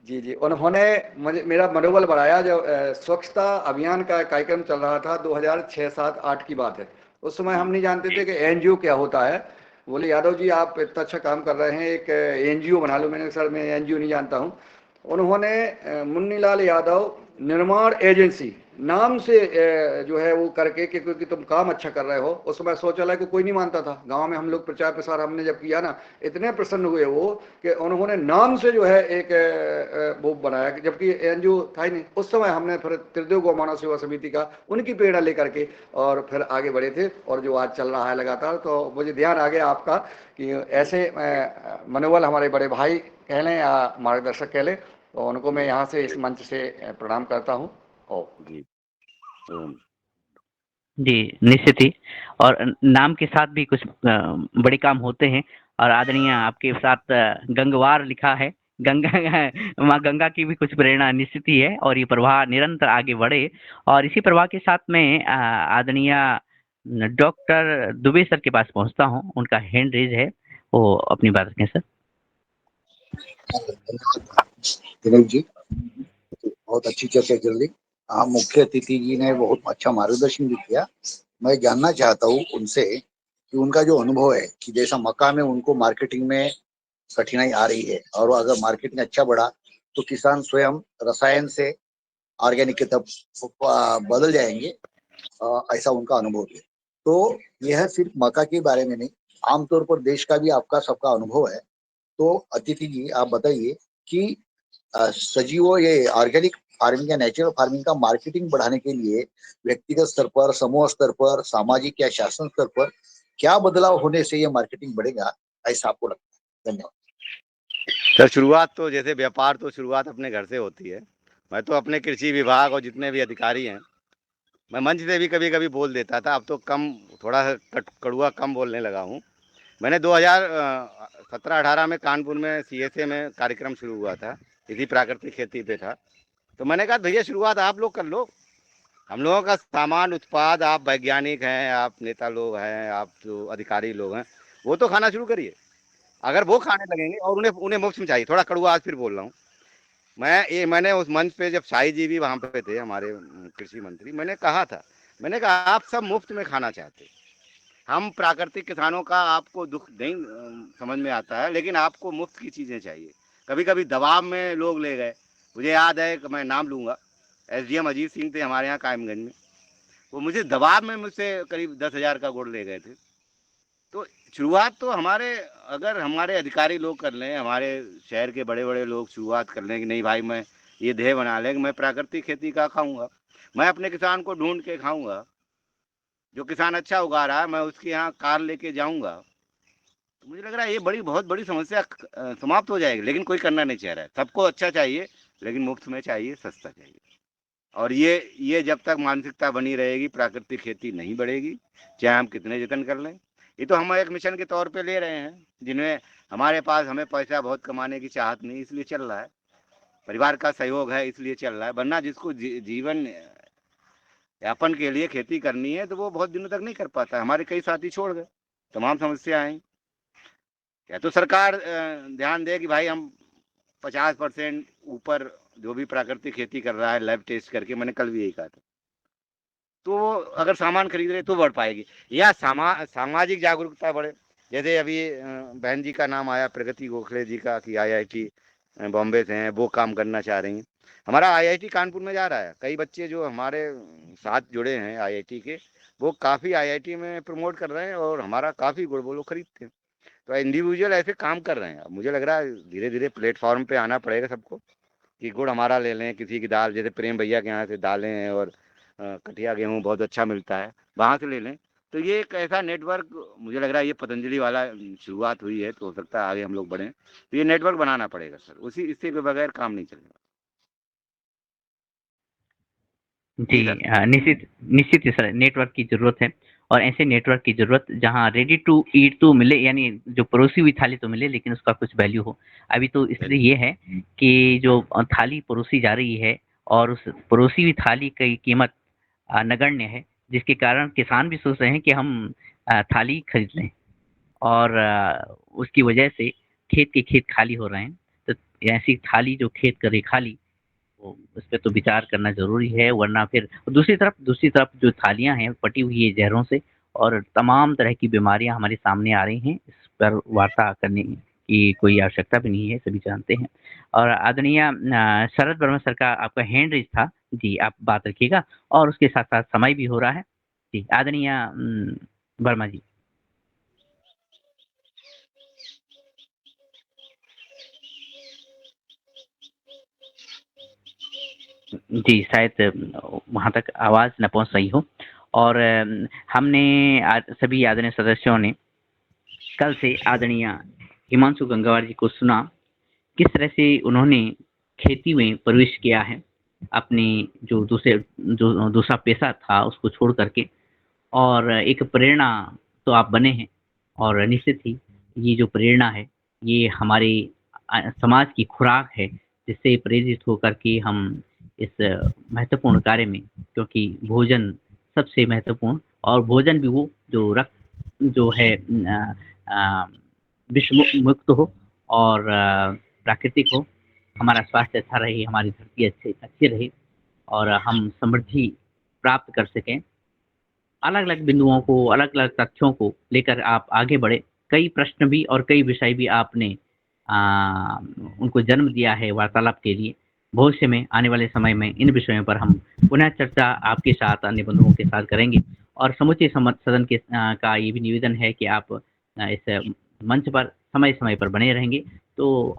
जी उन्होंने मुझे मेरा मनोबल बढ़ाया। जब स्वच्छता अभियान का कार्यक्रम चल रहा था 2006-7-8 की बात है, उस समय हम नहीं जानते थे कि एनजीओ क्या होता है। बोले यादव जी आप इतना अच्छा काम कर रहे हैं, एक एनजीओ बना लो। मैंने सर मैं एनजीओ नहीं जानता हूँ। उन्होंने मुन्नीलाल यादव निर्माण एजेंसी नाम से जो है वो करके कि क्योंकि तुम काम अच्छा कर रहे हो, उस समय शौचालय को कोई नहीं मानता था गांव में। हम लोग प्रचार प्रसार हमने जब किया ना, इतने प्रसन्न हुए वो कि उन्होंने नाम से जो है एक वो बनाया, जबकि एनजीओ था ही नहीं उस समय। हमने फिर त्रिदेव गौ मानव सेवा समिति का उनकी प्रेरणा लेकर के और फिर आगे बढ़े थे, और जो आज चल रहा है लगातार। तो मुझे ध्यान आ गया आपका कि ऐसे मनोबल हमारे बड़े भाई कह लें या मार्गदर्शक कह लें, तो उनको मैं यहाँ से इस मंच से प्रणाम करता हूँ। जी जी निश्चित ही, और नाम के साथ भी कुछ बड़े काम होते हैं। और आदरणीय आपके साथ गंगवार लिखा है, गंगा माँ गंगा की भी कुछ प्रेरणा निश्चित ही है, और ये प्रवाह निरंतर आगे बढ़े। और इसी प्रवाह के साथ में आदरणीय डॉक्टर दुबे सर के पास पहुंचता हूं, उनका हैंड रेज है, वो अपनी बात रखें सर। दिनेश जी बहुत अच्छी चर्चा चल रही। मुख्य अतिथि जी ने बहुत अच्छा मार्गदर्शन भी किया। मैं जानना चाहता हूँ उनसे कि उनका जो अनुभव है कि जैसा मक्का में उनको मार्केटिंग में कठिनाई आ रही है, और अगर मार्केटिंग अच्छा बढ़ा तो किसान स्वयं रसायन से ऑर्गेनिक की तरफ बदल जाएंगे, ऐसा उनका अनुभव है। तो यह सिर्फ मक्का के बारे में नहीं, आमतौर पर देश का भी आपका सबका अनुभव है। तो अतिथि जी आप बताइए कि सजीवों ये ऑर्गेनिक फार्मिंग या नेचुरल फार्मिंग का मार्केटिंग बढ़ाने के लिए व्यक्तिगत स्तर पर, समूह स्तर पर, सामाजिक या शासन स्तर पर क्या बदलाव होने से ये मार्केटिंग बढ़ेगा, ऐसा आपको लगता है? धन्यवाद सर। शुरुआत तो जैसे व्यापार तो शुरुआत अपने घर से होती है। मैं तो अपने कृषि विभाग और जितने भी अधिकारी हैं, मैं मंच से भी कभी कभी बोल देता था, अब तो कम, थोड़ा कड़ुआ कम बोलने लगा हूँ। मैंने 2017-18 में कानपुर में CSA में कार्यक्रम शुरू हुआ था, इसी प्राकृतिक खेती पे था। तो मैंने कहा भैया शुरुआत आप लोग कर लो, हम लोगों का सामान उत्पाद, आप वैज्ञानिक हैं, आप नेता लोग हैं, आप जो अधिकारी लोग हैं, वो तो खाना शुरू करिए। अगर वो खाने लगेंगे और उन्हें उन्हें मुफ्त में चाहिए, थोड़ा कड़ुआ आज फिर बोल रहा हूँ मैंने उस मंच पे जब शाही जी भी वहाँ पे थे, हमारे कृषि मंत्री, मैंने कहा था, मैंने कहा आप सब मुफ्त में खाना चाहते, हम प्राकृतिक किसानों का आपको दुख नहीं समझ में आता है, लेकिन आपको मुफ्त की चीज़ें चाहिए। कभी कभी दबाव में लोग ले गए। मुझे याद है कि मैं नाम लूँगा, SDM अजीत सिंह थे हमारे यहाँ कायमगंज में, वो मुझे दबाव में मुझसे करीब 10,000 का गुड़ ले गए थे। तो शुरुआत तो अगर हमारे अधिकारी लोग कर लें, हमारे शहर के बड़े बड़े लोग शुरुआत कर लें कि नहीं भाई मैं ये ध्येय बना लें कि मैं प्राकृतिक खेती का खाऊंगा, मैं अपने किसान को ढूंढ के खाऊंगा, जो किसान अच्छा उगा रहा है मैं उसके यहाँ कार लेके जाऊंगा, तो मुझे लग रहा है ये बहुत बड़ी समस्या समाप्त हो जाएगी। लेकिन कोई करना नहीं चाह रहा है। सबको अच्छा चाहिए, लेकिन मुफ्त में चाहिए, सस्ता चाहिए। और ये जब तक मानसिकता बनी रहेगी, प्राकृतिक खेती नहीं बढ़ेगी, चाहे हम कितने जतन कर लें। ये तो हम एक मिशन के तौर पे ले रहे हैं, जिनमें हमारे पास हमें पैसा बहुत कमाने की चाहत नहीं, इसलिए चल रहा है, परिवार का सहयोग है इसलिए चल रहा है। वरना जिसको जीवन यापन के लिए खेती करनी है तो वो बहुत दिनों तक नहीं कर पाता। हमारे कई साथी छोड़ गए, तमाम समस्या आई। या तो सरकार ध्यान दे कि भाई हम 50% ऊपर जो भी प्राकृतिक खेती कर रहा है लैब टेस्ट करके, मैंने कल भी यही कहा था, तो वो अगर सामान खरीद रहे तो बढ़ पाएगी। या सामाजिक जागरूकता बढ़े। जैसे अभी बहन जी का नाम आया, प्रगति गोखले जी का, कि IIT बॉम्बे से हैं, वो काम करना चाह रही हैं। हमारा IIT कानपुर में जा रहा है, कई बच्चे जो हमारे साथ जुड़े हैं IIT के, वो काफ़ी IIT में प्रमोट कर रहे हैं और हमारा काफ़ी गुड़ वो लोग खरीदते हैं। तो इंडिविजुअल ऐसे काम कर रहे हैं। अब मुझे लग रहा है धीरे धीरे प्लेटफॉर्म पे आना पड़ेगा सबको, कि गुड़ हमारा ले लें, किसी की दाल, जैसे प्रेम भैया के यहाँ से दालें हैं और कटिया गेहूँ बहुत अच्छा मिलता है, वहाँ से ले लें। तो ये एक ऐसा नेटवर्क मुझे लग रहा है, ये पतंजलि वाला शुरुआत हुई है, तो हो सकता है आगे हम लोग बढ़ें, तो ये नेटवर्क बनाना पड़ेगा सर, उसी इससे के बगैर काम नहीं चलेगा। जी निश्चित निश्चित ही सर, नेटवर्क की ज़रूरत है और ऐसे नेटवर्क की ज़रूरत जहाँ रेडी टू ईट तो मिले, यानी जो परोसी हुई थाली तो मिले लेकिन उसका कुछ वैल्यू हो। अभी तो स्थिति ये है कि जो थाली परोसी जा रही है और उस परोसी हुई थाली की कीमत नगण्य है, जिसके कारण किसान भी सोच रहे हैं कि हम थाली खरीद लें और उसकी वजह से खेत के खेत खाली हो रहे हैं। तो ऐसी थाली जो खेत करे खाली, वो उस पे तो विचार करना ज़रूरी है, वरना फिर दूसरी तरफ जो थालियाँ हैं पटी हुई है ज़हरों से और तमाम तरह की बीमारियाँ हमारे सामने आ रही हैं। इस पर वार्ता करने की कोई आवश्यकता भी नहीं है, सभी जानते हैं। और आदरणीय शरद वर्मा सर का आपका हैंड रेज़ था। जी, आप बात रखिएगा और उसके साथ-साथ समय भी हो रहा है। जी, आदरणीय वर्मा जी। जी, शायद वहाँ तक आवाज़ ना पहुँच रही हो और हमने आज सभी आदरणीय सदस्यों ने कल से आदरणीय हिमांशु गंगवार जी को सुना, किस तरह से उन्होंने खेती में प्रवेश किया है, अपनी जो दूसरा पेशा था उसको छोड़ करके, और एक प्रेरणा तो आप बने हैं और निश्चित ही ये जो प्रेरणा है, ये हमारे समाज की खुराक है, जिससे प्रेरित होकर के हम इस महत्वपूर्ण कार्य में, क्योंकि भोजन सबसे महत्वपूर्ण और भोजन भी वो जो रक्त जो है विषम मुक्त हो और प्राकृतिक हो, हमारा स्वास्थ्य अच्छा रहे, हमारी धरती अच्छी रहे और हम समृद्धि प्राप्त कर सकें। अलग-अलग बिंदुओं को, अलग-अलग तथ्यों को लेकर आप आगे बढ़े। कई प्रश्न भी और कई विषय भी आपने उनको जन्म दिया है वार्तालाप के लिए। भविष्य में, आने वाले समय में इन विषयों पर हम पुनः चर्चा आपके साथ, अन्य बंधुओं के साथ करेंगे और समूचे सदन के का ये भी निवेदन है कि आप इस मंच पर समय-समय पर बने रहेंगे, तो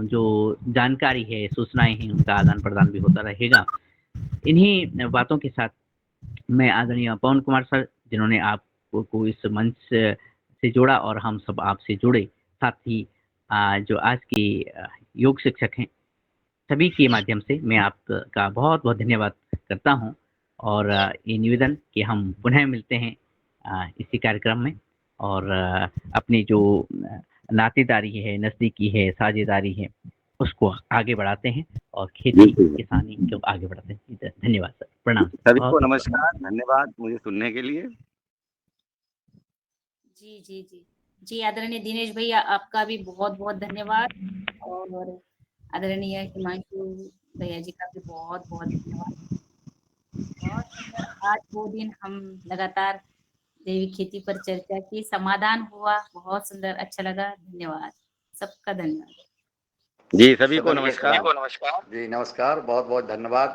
जो जानकारी है, सूचनाएँ हैं, उनका आदान-प्रदान भी होता रहेगा। इन्हीं बातों के साथ मैं आदरणीय पवन कुमार सर, जिन्होंने आपको इस मंच से जोड़ा और हम सब आपसे जुड़े, साथ ही जो आज के योग शिक्षक हैं, सभी के माध्यम से मैं आपका बहुत-बहुत धन्यवाद करता हूँ और ये निवेदन कि हम पुनः मिलते हैं इसी कार्यक्रम में और अपनी जो नातेदारी है, नज़दीकी है, साझेदारी है, उसको आगे बढ़ाते हैं और खेती किसानी को आगे बढ़ाते हैं। धन्यवाद सर, प्रणाम। सभी को नमस्कार, धन्यवाद मुझे सुनने के लिए। जी, आदरणीय दिनेश भैया, आपका भी बहुत-बहुत धन्यवाद और आदरणीय हिमांशु भैया जी का भी बहुत-बहुत धन्यवाद। बहुत सुंदर आज वो दिन हम लगातार जैविक खेती पर चर्चा की, समाधान हुआ, बहुत सुंदर, अच्छा लगा। धन्यवाद, सबका धन्यवाद। जी, सभी को नमस्कार। जी, नमस्कार, बहुत-बहुत धन्यवाद।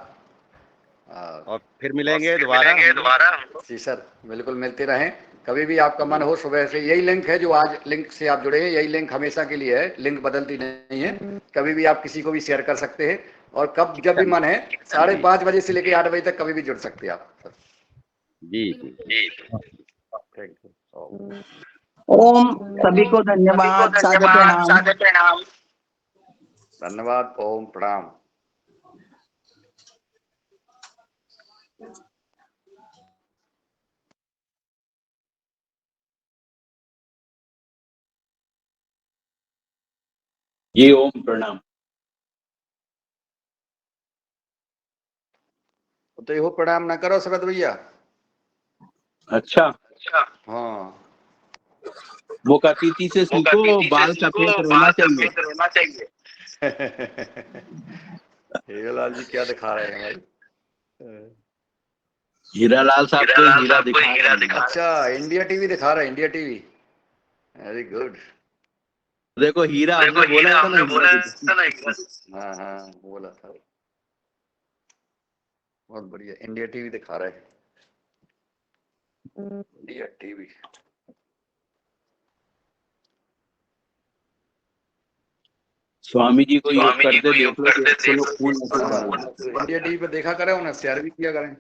और फिर मिलेंगे दोबारा। जी सर, बिल्कुल मिलते रहें। कभी भी आपका मन हो, सुबह से यही लिंक है जो आज लिंक से आप जुड़े हैं, यही लिंक हमेशा के लिए है, लिंक बदलती नहीं है। कभी भी आप किसी को भी शेयर कर सकते हैं और जब भी मन है 5:30 बजे से लेकर 8 बजे तक कभी भी जुड़ सकते हैं आप। जी। Thank you. ओम, सभी को धन्यवाद, सादर प्रणाम। धन्यवाद, ओम, प्रणाम। जी, ओम, प्रणाम। तो ये प्रणाम ना करो सकत भैया। अच्छा, हाँ, वो अतिथि से सीखो, बाल सफेद होना चाहिए। हीरालाल जी क्या दिखा रहे हैं भाई? हीरालाल साहब को हीरा दिखा। अच्छा, इंडिया टीवी दिखा रहा है, इंडिया टीवी। Very good. देखो हीरा हमने बोला था ना। हाँ, बोला था। बहुत बढ़िया, इंडिया टीवी दिखा रहा है, इंडिया टीवी। स्वामी जी को योग करते देखो। इंडिया टीवी पे देखा करें, उन्हें शेयर भी किया करें।